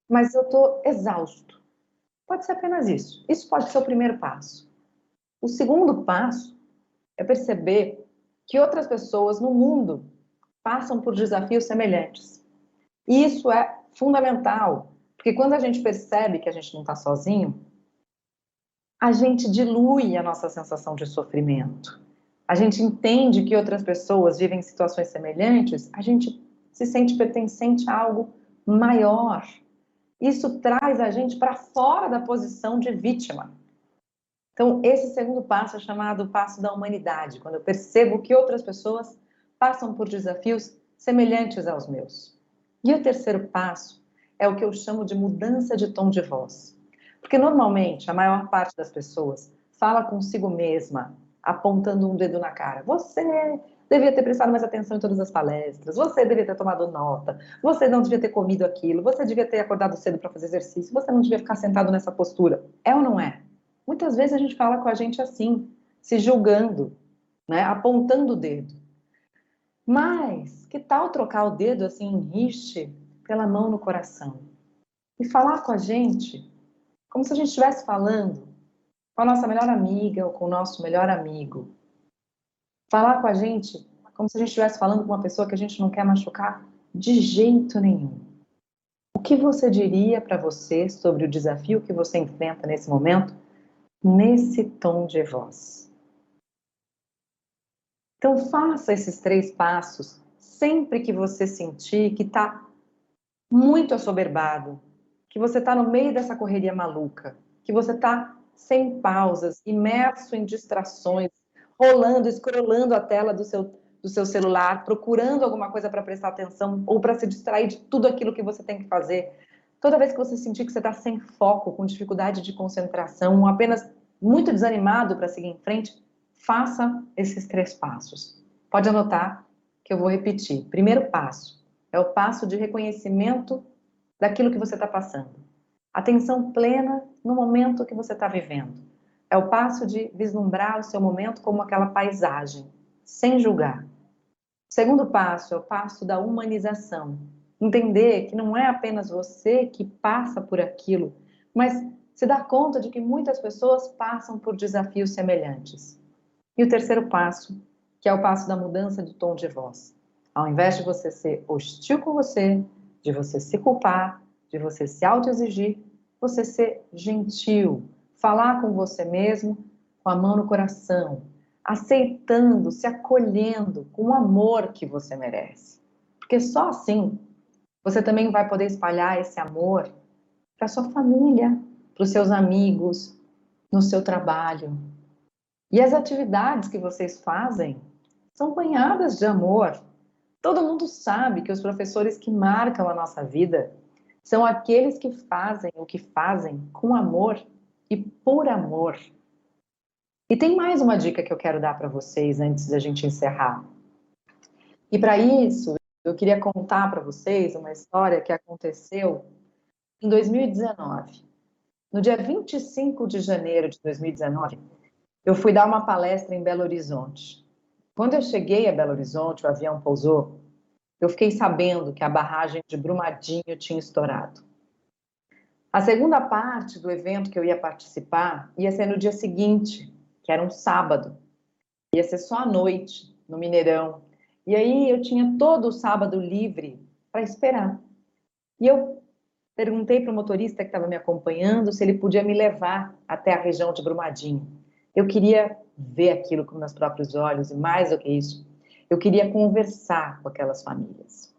Mas eu estou exausto. Pode ser apenas isso. Isso pode ser o primeiro passo. O segundo passo é perceber que outras pessoas no mundo passam por desafios semelhantes. E isso é fundamental, porque quando a gente percebe que a gente não está sozinho, a gente dilui a nossa sensação de sofrimento. A gente entende que outras pessoas vivem situações semelhantes, a gente se sente pertencente a algo maior. Isso traz a gente para fora da posição de vítima. Então, esse segundo passo é chamado passo da humanidade, quando eu percebo que outras pessoas passam por desafios semelhantes aos meus. E o terceiro passo é o que eu chamo de mudança de tom de voz. Porque normalmente a maior parte das pessoas fala consigo mesma, apontando um dedo na cara. Você devia ter prestado mais atenção em todas as palestras, você devia ter tomado nota, você não devia ter comido aquilo, você devia ter acordado cedo para fazer exercício, você não devia ficar sentado nessa postura. É ou não é? Muitas vezes a gente fala com a gente assim, se julgando, né? Apontando o dedo. Mas que tal trocar o dedo assim em riste pela mão no coração? E falar com a gente como se a gente estivesse falando com a nossa melhor amiga ou com o nosso melhor amigo. Falar com a gente como se a gente estivesse falando com uma pessoa que a gente não quer machucar de jeito nenhum. O que você diria para você sobre o desafio que você enfrenta nesse momento, nesse tom de voz? Então faça esses 3 passos sempre que você sentir que está muito assoberbado, que você está no meio dessa correria maluca, que você está sem pausas, imerso em distrações, rolando, escrolando a tela do seu celular, procurando alguma coisa para prestar atenção ou para se distrair de tudo aquilo que você tem que fazer. Toda vez que você sentir que você está sem foco, com dificuldade de concentração, apenas muito desanimado para seguir em frente, faça esses 3 passos. Pode anotar que eu vou repetir. Primeiro passo é o passo de reconhecimento daquilo que você está passando. Atenção plena no momento que você está vivendo. É o passo de vislumbrar o seu momento como aquela paisagem, sem julgar. O segundo passo é o passo da humanização. Entender que não é apenas você que passa por aquilo, mas se dá conta de que muitas pessoas passam por desafios semelhantes. E o terceiro passo, que é o passo da mudança de tom de voz. Ao invés de você ser hostil com você, de você se culpar, de você se autoexigir, você ser gentil, falar com você mesmo, com a mão no coração, aceitando, se acolhendo com o amor que você merece. Porque só assim você também vai poder espalhar esse amor para sua família, para os seus amigos, no seu trabalho. E as atividades que vocês fazem são banhadas de amor. Todo mundo sabe que os professores que marcam a nossa vida são aqueles que fazem o que fazem com amor e por amor. E tem mais uma dica que eu quero dar para vocês antes da gente encerrar. E para isso, eu queria contar para vocês uma história que aconteceu em 2019. No dia 25 de janeiro de 2019, eu fui dar uma palestra em Belo Horizonte. Quando eu cheguei a Belo Horizonte, o avião pousou, eu fiquei sabendo que a barragem de Brumadinho tinha estourado. A segunda parte do evento que eu ia participar ia ser no dia seguinte, que era um sábado. Ia ser só à noite, no Mineirão. E aí eu tinha todo o sábado livre para esperar. E eu perguntei para o motorista que estava me acompanhando se ele podia me levar até a região de Brumadinho. Eu queria ver aquilo com meus próprios olhos e mais do que isso, eu queria conversar com aquelas famílias.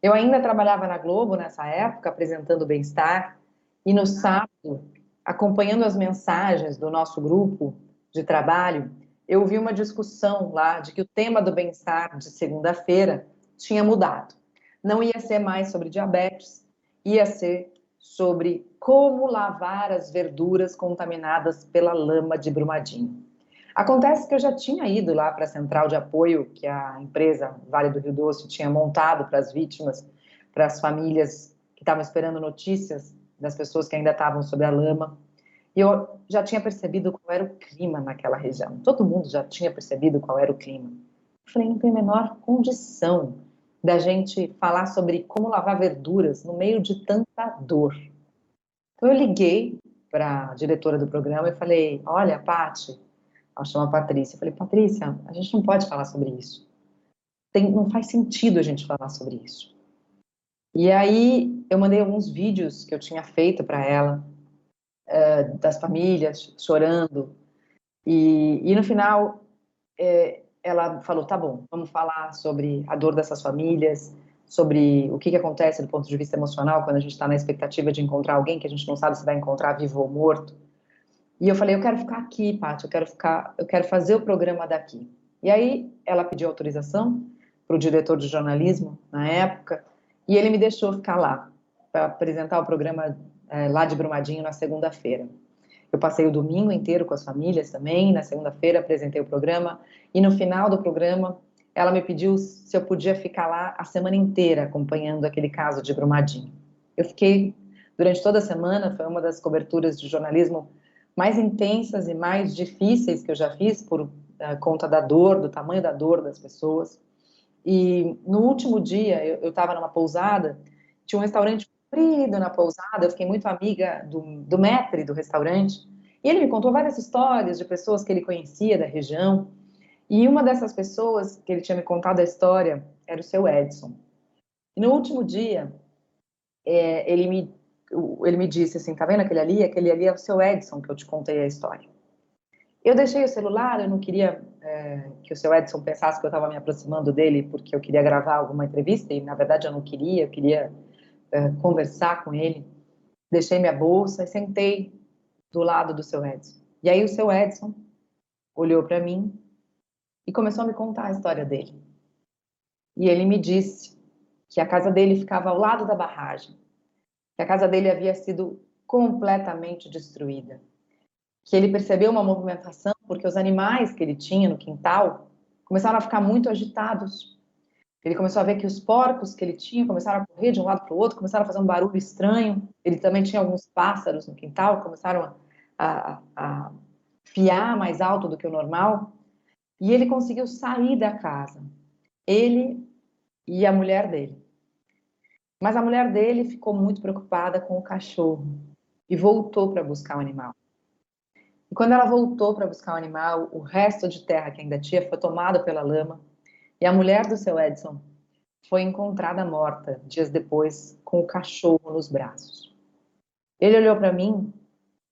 Eu ainda trabalhava na Globo nessa época, apresentando o Bem-Estar, e no sábado, acompanhando as mensagens do nosso grupo de trabalho, eu vi uma discussão lá de que o tema do Bem-Estar de segunda-feira tinha mudado. Não ia ser mais sobre diabetes, ia ser sobre como lavar as verduras contaminadas pela lama de Brumadinho. Acontece que eu já tinha ido lá para a central de apoio que a empresa Vale do Rio Doce tinha montado para as vítimas, para as famílias que estavam esperando notícias das pessoas que ainda estavam sob a lama. E eu já tinha percebido qual era o clima naquela região. Todo mundo já tinha percebido qual era o clima. Eu falei, não tem a menor condição da gente falar sobre como lavar verduras no meio de tanta dor. Então eu liguei para a diretora do programa e falei, olha, Paty, ela chama Patrícia. Eu falei, Patrícia, a gente não pode falar sobre isso. Não faz sentido a gente falar sobre isso. E aí eu mandei alguns vídeos que eu tinha feito para ela, das famílias chorando. E no final, ela falou, tá bom, vamos falar sobre a dor dessas famílias, sobre o que acontece do ponto de vista emocional quando a gente está na expectativa de encontrar alguém que a gente não sabe se vai encontrar vivo ou morto. E eu falei, eu quero ficar aqui, Paty, eu quero fazer o programa daqui. E aí ela pediu autorização para o diretor de jornalismo na época, e ele me deixou ficar lá para apresentar o programa lá de Brumadinho na segunda-feira. Eu passei o domingo inteiro com as famílias também, na segunda-feira apresentei o programa, e no final do programa ela me pediu se eu podia ficar lá a semana inteira acompanhando aquele caso de Brumadinho. Eu fiquei durante toda a semana, foi uma das coberturas de jornalismo mais intensas e mais difíceis que eu já fiz por conta da dor, do tamanho da dor das pessoas. E no último dia, eu estava numa pousada, tinha um restaurante comprido na pousada, eu fiquei muito amiga do maître do restaurante, e ele me contou várias histórias de pessoas que ele conhecia da região, e uma dessas pessoas que ele tinha me contado a história era o seu Edson. E no último dia, ele me disse assim, tá vendo aquele ali? Aquele ali é o seu Edson, que eu te contei a história. Eu deixei o celular, eu não queria que o seu Edson pensasse que eu estava me aproximando dele porque eu queria gravar alguma entrevista, e na verdade eu não queria, eu queria conversar com ele. Deixei minha bolsa e sentei do lado do seu Edson. E aí o seu Edson olhou para mim e começou a me contar a história dele. E ele me disse que a casa dele ficava ao lado da barragem, que a casa dele havia sido completamente destruída, que ele percebeu uma movimentação porque os animais que ele tinha no quintal começaram a ficar muito agitados. Ele começou a ver que os porcos que ele tinha começaram a correr de um lado para o outro, começaram a fazer um barulho estranho. Ele também tinha alguns pássaros no quintal, começaram a piar mais alto do que o normal. E ele conseguiu sair da casa, ele e a mulher dele. Mas a mulher dele ficou muito preocupada com o cachorro e voltou para buscar o animal. E quando ela voltou para buscar o animal, o resto de terra que ainda tinha foi tomado pela lama, e a mulher do seu Edson foi encontrada morta dias depois com o cachorro nos braços. Ele olhou para mim,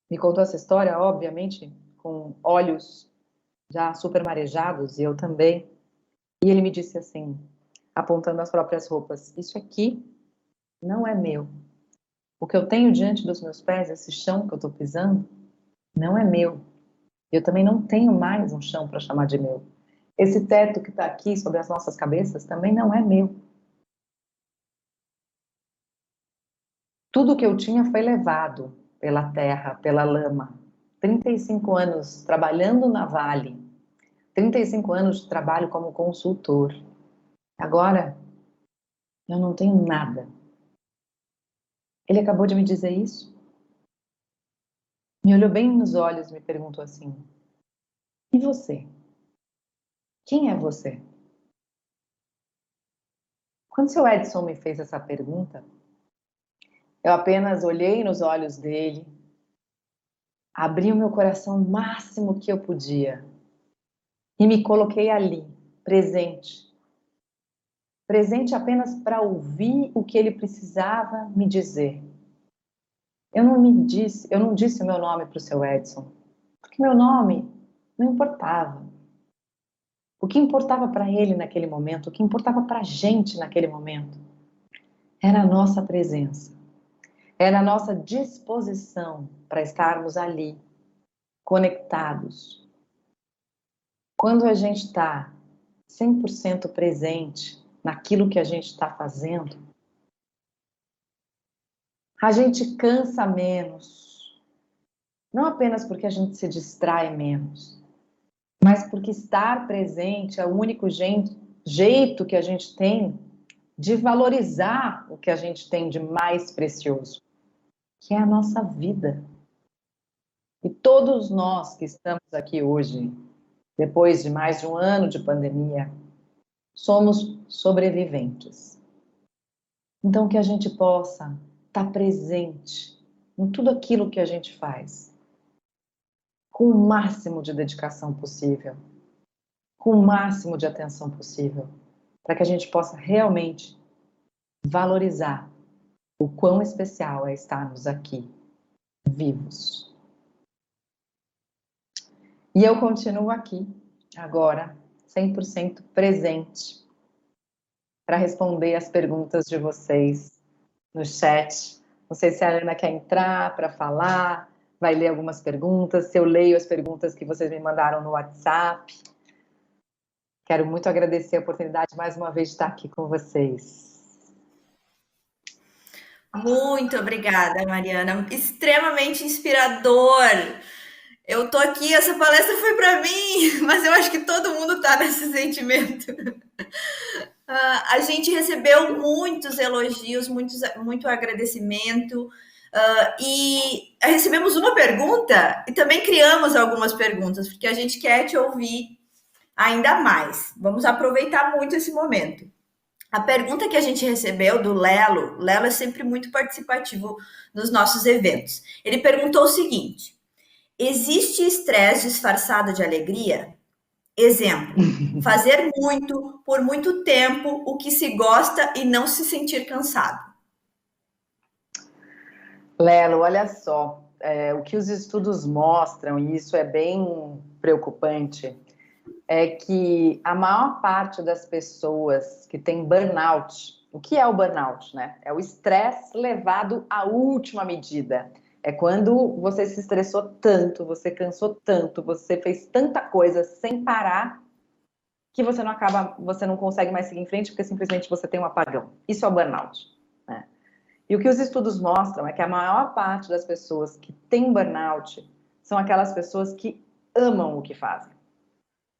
me contou essa história, obviamente, com olhos já super marejados, e eu também. E ele me disse assim, apontando as próprias roupas, isso aqui não é meu. O que eu tenho diante dos meus pés, esse chão que eu estou pisando, não é meu. Eu também não tenho mais um chão para chamar de meu. Esse teto que está aqui sobre as nossas cabeças também não é meu. Tudo que eu tinha foi levado pela terra, pela lama. 35 anos trabalhando na Vale, 35 anos de trabalho como consultor. Agora, eu não tenho nada. Ele acabou de me dizer isso. Me olhou bem nos olhos e me perguntou assim, e você? Quem é você? Quando o seu Edson me fez essa pergunta, eu apenas olhei nos olhos dele, abri o meu coração o máximo que eu podia e me coloquei ali, presente. Presente apenas para ouvir o que ele precisava me dizer. Eu não disse o meu nome para o seu Edson, porque meu nome não importava. O que importava para ele naquele momento, o que importava para a gente naquele momento, era a nossa presença, era a nossa disposição para estarmos ali, conectados. Quando a gente está 100% presente naquilo que a gente está fazendo, a gente cansa menos. Não apenas porque a gente se distrai menos, mas porque estar presente é o único jeito que a gente tem de valorizar o que a gente tem de mais precioso, que é a nossa vida. E todos nós que estamos aqui hoje, depois de mais de um ano de pandemia, somos sobreviventes. Então, que a gente possa estar presente em tudo aquilo que a gente faz, com o máximo de dedicação possível, com o máximo de atenção possível, para que a gente possa realmente valorizar o quão especial é estarmos aqui, vivos. E eu continuo aqui, agora, 100% presente, para responder as perguntas de vocês no chat. Não sei se a Ana quer entrar para falar, vai ler algumas perguntas, se eu leio as perguntas que vocês me mandaram no WhatsApp. Quero muito agradecer a oportunidade mais uma vez de estar aqui com vocês. Muito obrigada, Mariana. Extremamente inspirador. Eu tô aqui, essa palestra foi para mim, mas eu acho que todo mundo tá nesse sentimento. A gente recebeu muitos elogios, muito agradecimento. E recebemos uma pergunta e também criamos algumas perguntas, porque a gente quer te ouvir ainda mais. Vamos aproveitar muito esse momento. A pergunta que a gente recebeu do Lelo é sempre muito participativo nos nossos eventos. Ele perguntou o seguinte: existe estresse disfarçado de alegria? Exemplo, fazer muito por muito tempo o que se gosta e não se sentir cansado. Lelo, olha só, o que os estudos mostram, e isso é bem preocupante, é que a maior parte das pessoas que tem burnout, o que é o burnout, né? É o estresse levado à última medida. É quando você se estressou tanto, você cansou tanto, você fez tanta coisa sem parar, que você não consegue mais seguir em frente, porque simplesmente você tem um apagão. Isso é o burnout, né? E o que os estudos mostram é que a maior parte das pessoas que têm burnout são aquelas pessoas que amam o que fazem.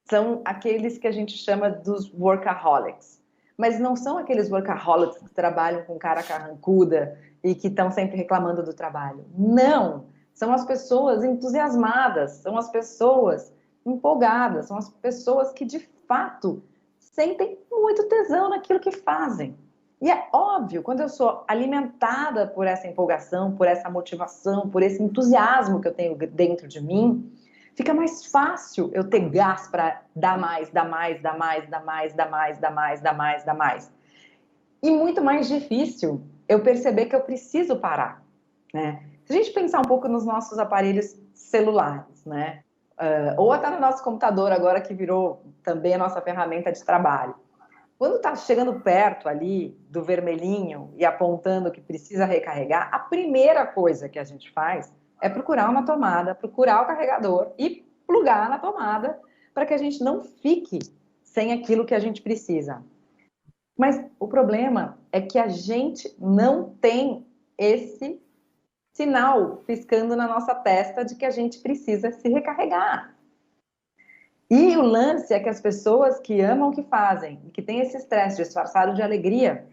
São aqueles que a gente chama dos workaholics. Mas não são aqueles workaholics que trabalham com cara carrancuda e que estão sempre reclamando do trabalho. Não! São as pessoas entusiasmadas, são as pessoas empolgadas, são as pessoas que de fato sentem muito tesão naquilo que fazem. E é óbvio, quando eu sou alimentada por essa empolgação, por essa motivação, por esse entusiasmo que eu tenho dentro de mim, fica mais fácil eu ter gás para dar mais, dar mais, dar mais, dar mais, dar mais, dar mais, dar mais, dar mais. E muito mais difícil eu perceber que eu preciso parar, né? Se a gente pensar um pouco nos nossos aparelhos celulares, né? Ou até no nosso computador agora, que virou também a nossa ferramenta de trabalho. Quando está chegando perto ali do vermelhinho e apontando que precisa recarregar, a primeira coisa que a gente faz é procurar uma tomada, procurar o carregador e plugar na tomada para que a gente não fique sem aquilo que a gente precisa. Mas o problema é que a gente não tem esse sinal piscando na nossa testa de que a gente precisa se recarregar. E o lance é que as pessoas que amam o que fazem e que têm esse estresse disfarçado de alegria,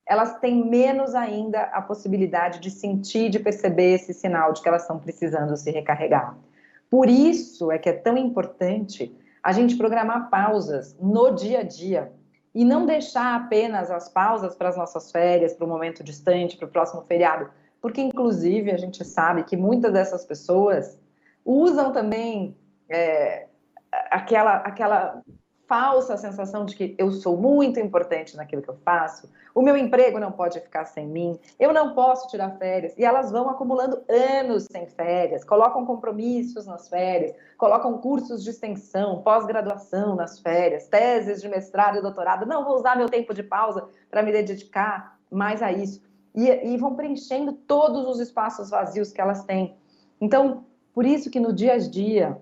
elas têm menos ainda a possibilidade de sentir, de perceber esse sinal de que elas estão precisando se recarregar. Por isso é que é tão importante a gente programar pausas no dia a dia e não deixar apenas as pausas para as nossas férias, para o momento distante, para o próximo feriado, porque inclusive a gente sabe que muitas dessas pessoas usam também aquela falsa sensação de que eu sou muito importante naquilo que eu faço, o meu emprego não pode ficar sem mim, eu não posso tirar férias, e elas vão acumulando anos sem férias, colocam compromissos nas férias, colocam cursos de extensão, pós-graduação nas férias, teses de mestrado e doutorado, não vou usar meu tempo de pausa para me dedicar mais a isso, e vão preenchendo todos os espaços vazios que elas têm. Então, por isso que no dia a dia,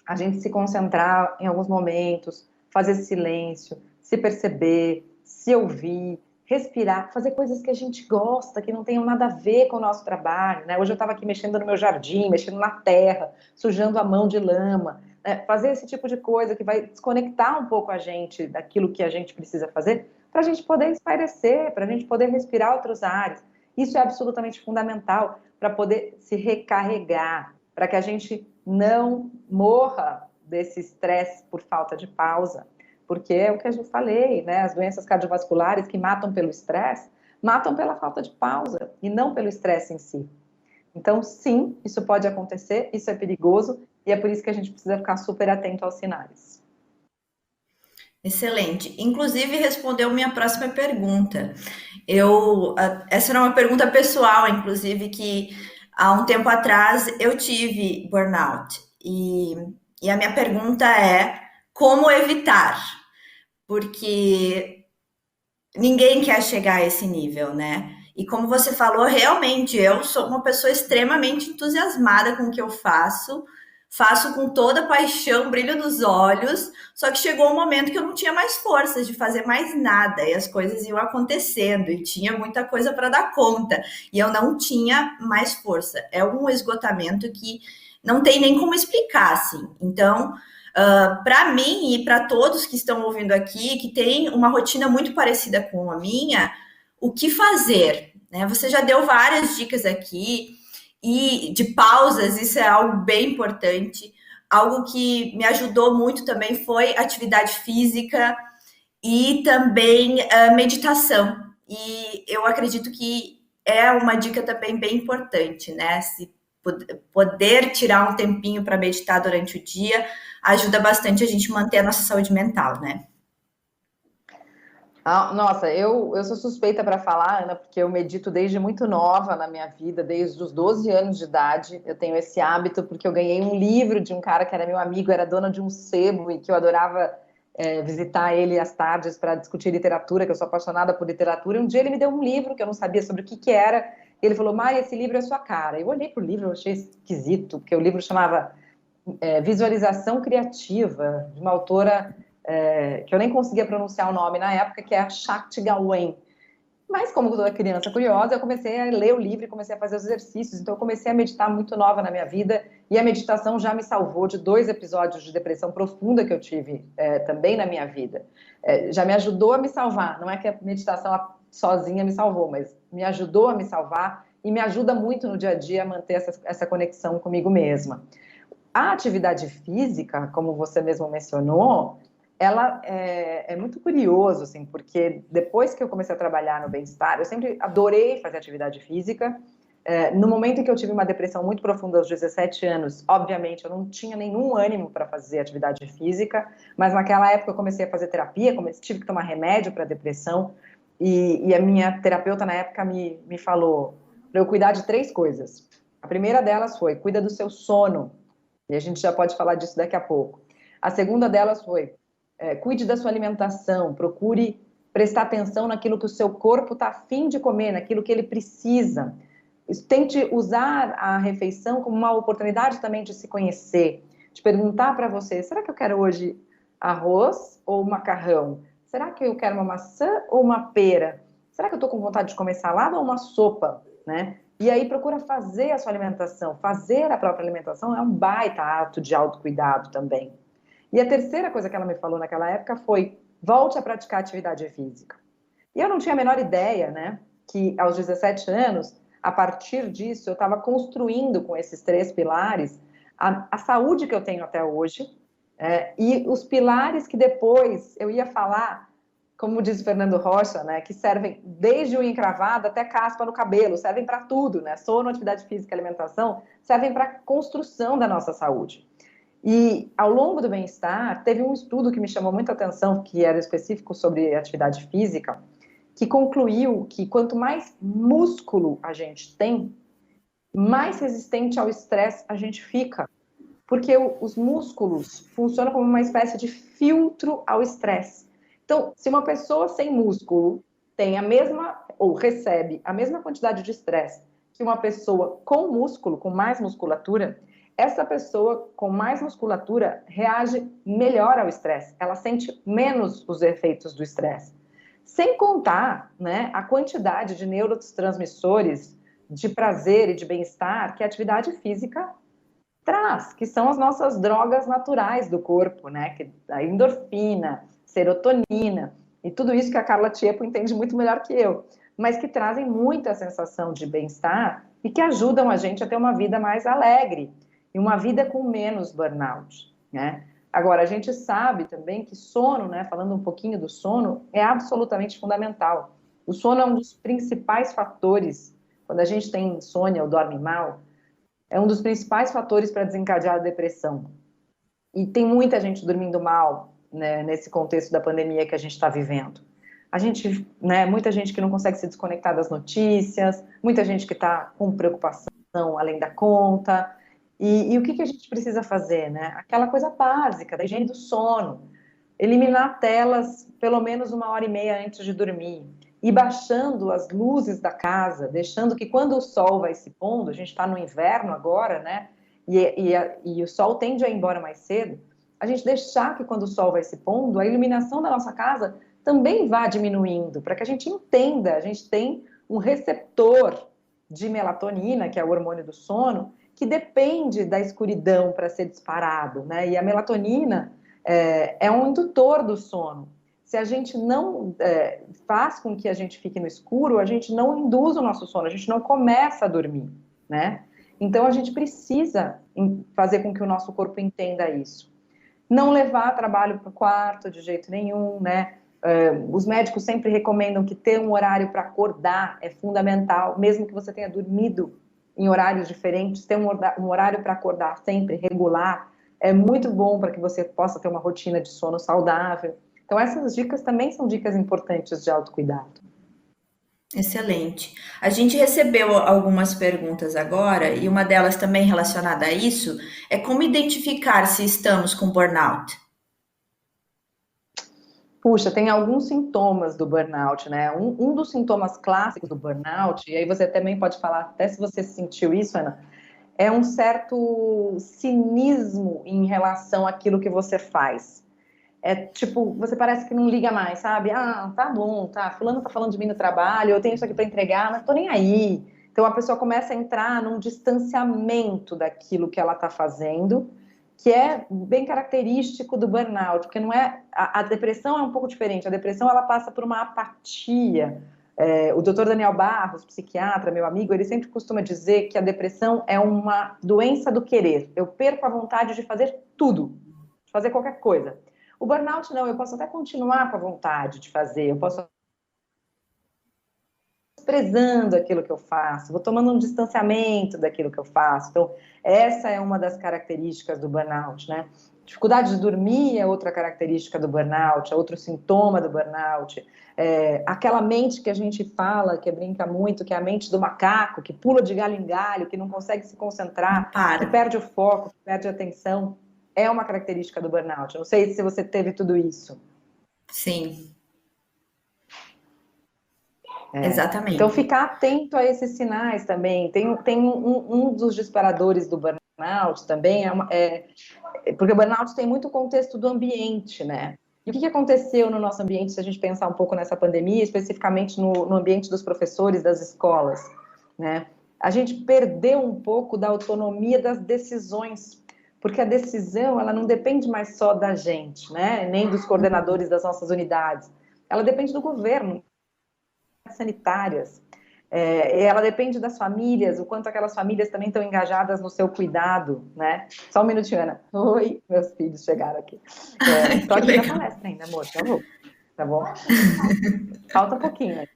a gente se concentrar em alguns momentos, fazer silêncio, se perceber, se ouvir, respirar, fazer coisas que a gente gosta, que não tenham nada a ver com o nosso trabalho, né? Hoje eu estava aqui mexendo no meu jardim, mexendo na terra, sujando a mão de lama. fazer esse tipo de coisa que vai desconectar um pouco a gente daquilo que a gente precisa fazer, para a gente poder espairecer, para a gente poder respirar outros ares. Isso é absolutamente fundamental para poder se recarregar, para que a gente não morra desse estresse por falta de pausa. Porque é o que eu falei, né? As doenças cardiovasculares que matam pelo estresse, matam pela falta de pausa e não pelo estresse em si. Então, sim, isso pode acontecer, isso é perigoso e é por isso que a gente precisa ficar super atento aos sinais. Excelente. Inclusive, respondeu minha próxima pergunta. Essa era uma pergunta pessoal, inclusive, que há um tempo atrás eu tive burnout. E a minha pergunta é como evitar? Porque ninguém quer chegar a esse nível, né? E como você falou, realmente eu sou uma pessoa extremamente entusiasmada com o que eu faço com toda paixão, brilho nos olhos, só que chegou um momento que eu não tinha mais forças de fazer mais nada e as coisas iam acontecendo e tinha muita coisa para dar conta e eu não tinha mais força. É um esgotamento que não tem nem como explicar, assim. Então, para mim e para todos que estão ouvindo aqui, que tem uma rotina muito parecida com a minha, o que fazer? Né? Você já deu várias dicas aqui e de pausas, isso é algo bem importante. Algo que me ajudou muito também foi atividade física e também meditação. E eu acredito que é uma dica também bem importante, né? Se poder tirar um tempinho para meditar durante o dia ajuda bastante a gente manter a nossa saúde mental, né? Nossa, eu sou suspeita para falar, Ana, porque eu medito desde muito nova na minha vida, desde os 12 anos de idade. Eu tenho esse hábito porque eu ganhei um livro de um cara que era meu amigo, era dono de um sebo e que eu adorava visitar ele às tardes para discutir literatura, que eu sou apaixonada por literatura. E um dia ele me deu um livro que eu não sabia sobre o que era. E ele falou, Mai, esse livro é sua cara. Eu olhei para o livro, eu achei esquisito, porque o livro chamava Visualização Criativa, de uma autora que eu nem conseguia pronunciar o nome na época, que é a Shakti Gawain. Mas como toda criança curiosa, eu comecei a ler o livro e comecei a fazer os exercícios. Então eu comecei a meditar muito nova na minha vida e a meditação já me salvou de 2 episódios de depressão profunda que eu tive também na minha vida. Já me ajudou a me salvar. Não é que a meditação sozinha me salvou, mas me ajudou a me salvar e me ajuda muito no dia a dia a manter essa conexão comigo mesma. A atividade física, como você mesmo mencionou, ela é muito curioso, assim, porque depois que eu comecei a trabalhar no bem-estar, eu sempre adorei fazer atividade física. No momento em que eu tive uma depressão muito profunda aos 17 anos, obviamente eu não tinha nenhum ânimo para fazer atividade física, mas naquela época eu comecei a fazer terapia, tive que tomar remédio para depressão, e a minha terapeuta na época me falou para eu cuidar de 3 coisas. A primeira delas foi, cuida do seu sono, e a gente já pode falar disso daqui a pouco. A segunda delas foi, cuide da sua alimentação, procure prestar atenção naquilo que o seu corpo está afim de comer, naquilo que ele precisa. Tente usar a refeição como uma oportunidade também de se conhecer, de perguntar para você, será que eu quero hoje arroz ou macarrão? Será que eu quero uma maçã ou uma pera? Será que eu estou com vontade de comer salada ou uma sopa? Né? E aí procura fazer a sua alimentação. Fazer a própria alimentação é um baita ato de autocuidado também. E a terceira coisa que ela me falou naquela época foi, volte a praticar atividade física. E eu não tinha a menor ideia, né, que aos 17 anos, a partir disso, eu estava construindo com esses 3 pilares a saúde que eu tenho até hoje, e os pilares que depois eu ia falar, como diz o Fernando Rocha, né, que servem desde o encravado até caspa no cabelo, servem para tudo, né, sono, atividade física e alimentação, servem para a construção da nossa saúde. E ao longo do bem-estar, teve um estudo que me chamou muita atenção, que era específico sobre atividade física, que concluiu que quanto mais músculo a gente tem, mais resistente ao estresse a gente fica. Porque os músculos funcionam como uma espécie de filtro ao estresse. Então, se uma pessoa sem músculo tem a mesma, ou recebe a mesma quantidade de estresse que uma pessoa com músculo, com mais musculatura, essa pessoa com mais musculatura reage melhor ao estresse, ela sente menos os efeitos do estresse. Sem contar, né, a quantidade de neurotransmissores de prazer e de bem-estar que a atividade física traz, que são as nossas drogas naturais do corpo, né? A endorfina, serotonina, e tudo isso que a Carla Tiepo entende muito melhor que eu, mas que trazem muita sensação de bem-estar e que ajudam a gente a ter uma vida mais alegre e uma vida com menos burnout, né? Agora, a gente sabe também que sono, né, falando um pouquinho do sono, é absolutamente fundamental. O sono é um dos principais fatores, quando a gente tem insônia ou dorme mal, é um dos principais fatores para desencadear a depressão. E tem muita gente dormindo mal, né, nesse contexto da pandemia que a gente está vivendo. A gente, né, muita gente que não consegue se desconectar das notícias, muita gente que está com preocupação além da conta. E o que a gente precisa fazer, né? Aquela coisa básica da higiene do sono, eliminar telas pelo menos 1h30 antes de dormir, e baixando as luzes da casa, deixando que quando o sol vai se pondo, a gente está no inverno agora, né? E o sol tende a ir embora mais cedo, a gente deixar que quando o sol vai se pondo, a iluminação da nossa casa também vá diminuindo, para que a gente entenda, a gente tem um receptor de melatonina, que é o hormônio do sono, que depende da escuridão para ser disparado, né? E a melatonina é um indutor do sono. Se a gente não faz com que a gente fique no escuro, a gente não induz o nosso sono, a gente não começa a dormir, né? Então a gente precisa fazer com que o nosso corpo entenda isso. Não levar trabalho para o quarto de jeito nenhum, né? Os médicos sempre recomendam que ter um horário para acordar é fundamental, mesmo que você tenha dormido em horários diferentes, ter um horário para acordar sempre regular é muito bom para que você possa ter uma rotina de sono saudável. Então essas dicas também são dicas importantes de autocuidado. Excelente. A gente recebeu algumas perguntas agora, e uma delas também relacionada a isso é como identificar se estamos com burnout. Puxa, tem alguns sintomas do burnout, né? Um dos sintomas clássicos do burnout, e aí você também pode falar, até se você sentiu isso, Ana, é um certo cinismo em relação àquilo que você faz. É tipo, você parece que não liga mais, sabe? Ah, tá bom, tá. Fulano tá falando de mim no trabalho, eu tenho isso aqui para entregar, mas tô nem aí. Então a pessoa começa a entrar num distanciamento daquilo que ela tá fazendo, que é bem característico do burnout, porque não é a depressão é um pouco diferente. A depressão ela passa por uma apatia. O Dr. Daniel Barros, psiquiatra, meu amigo, ele sempre costuma dizer que a depressão é uma doença do querer. Eu perco a vontade de fazer tudo, de fazer qualquer coisa. O burnout não, eu posso até continuar com a vontade de fazer, eu posso desprezando aquilo que eu faço, vou tomando um distanciamento daquilo que eu faço. Então, essa é uma das características do burnout, né? Dificuldade de dormir é outra característica do burnout, é outro sintoma do burnout. Aquela mente que a gente fala, que brinca muito, que é a mente do macaco, que pula de galho em galho, que não consegue se concentrar, que perde o foco, que perde a atenção. É uma característica do burnout. Eu não sei se você teve tudo isso. Sim, Exatamente. Então, exatamente. ficar atento a esses sinais também. Tem um dos disparadores do burnout também, porque o burnout tem muito contexto do ambiente, né? E o que aconteceu no nosso ambiente, se a gente pensar um pouco nessa pandemia, especificamente no ambiente dos professores das escolas, né? A gente perdeu um pouco da autonomia das decisões, porque a decisão, ela não depende mais só da gente, né? Nem dos coordenadores das nossas unidades. Ela depende do governo, sanitárias. Ela depende das famílias, o quanto aquelas famílias também estão engajadas no seu cuidado, né? Só um minutinho, Ana. Oi, meus filhos chegaram aqui. Tô Que aqui na legal. palestra ainda, amor, já vou. Tá bom? Falta um pouquinho, né?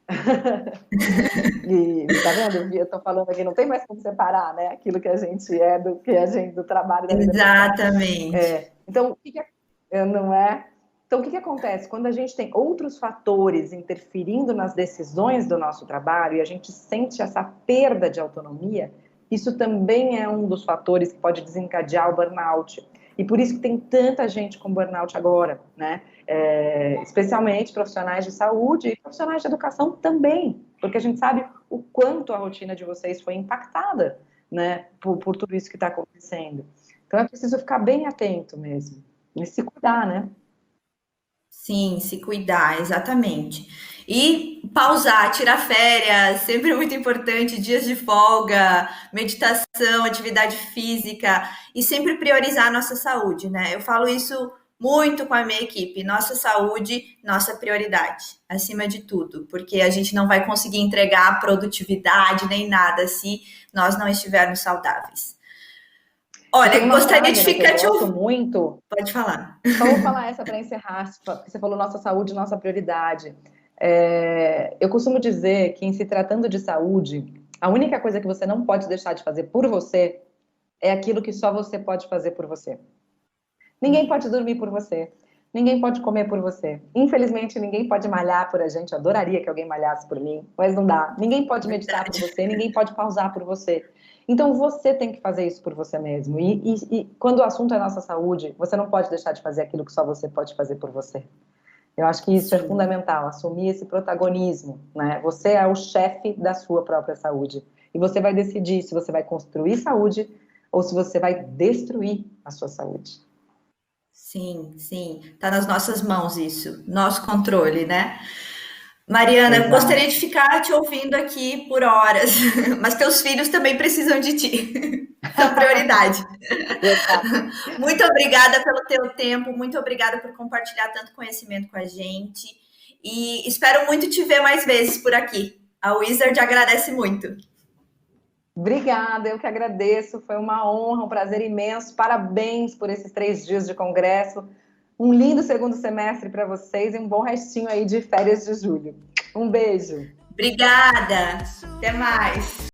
E tá vendo? Eu tô falando aqui, não tem mais como separar, né? Aquilo que a gente é do que a gente do trabalho da vida pessoal. Exatamente. Então, não é? Então, o que acontece? Quando a gente tem outros fatores interferindo nas decisões do nosso trabalho e a gente sente essa perda de autonomia, isso também é um dos fatores que pode desencadear o burnout. E por isso que tem tanta gente com burnout agora, né? Especialmente profissionais de saúde e profissionais de educação também, porque a gente sabe o quanto a rotina de vocês foi impactada, né? Por tudo isso que está acontecendo. Então é preciso ficar bem atento mesmo e se cuidar, né? Sim, se cuidar, exatamente. E pausar, tirar férias, sempre muito importante, dias de folga, meditação, atividade física e sempre priorizar a nossa saúde, né? Eu falo isso muito com a minha equipe, nossa saúde, nossa prioridade, acima de tudo, porque a gente não vai conseguir entregar produtividade nem nada se nós não estivermos saudáveis. Olha, gostaria de ficar te ouvindo muito. Pode falar. Só vou falar essa para encerrar, porque você falou nossa saúde, nossa prioridade. Eu costumo dizer que, em se tratando de saúde, a única coisa que você não pode deixar de fazer por você é aquilo que só você pode fazer por você. Ninguém pode dormir por você. Ninguém pode comer por você. Infelizmente, ninguém pode malhar por a gente. Eu adoraria que alguém malhasse por mim, mas não dá. Ninguém pode meditar por você, ninguém pode pausar por você. Então, você tem que fazer isso por você mesmo. E quando o assunto é nossa saúde, você não pode deixar de fazer aquilo que só você pode fazer por você. Eu acho que isso é fundamental, assumir esse protagonismo, né? Você é o chefe da sua própria saúde. E você vai decidir se você vai construir saúde ou se você vai destruir a sua saúde. Sim, sim. Tá nas nossas mãos isso, nosso controle, né? Mariana, Exato. Gostaria de ficar te ouvindo aqui por horas, mas teus filhos também precisam de ti. São prioridade. Muito obrigada pelo teu tempo, muito obrigada por compartilhar tanto conhecimento com a gente. E espero muito te ver mais vezes por aqui. A Wizard agradece muito. Obrigada, eu que agradeço. Foi uma honra, um prazer imenso. Parabéns por esses 3 dias de congresso. Um lindo segundo semestre para vocês e um bom restinho aí de férias de julho. Um beijo. Obrigada. Até mais.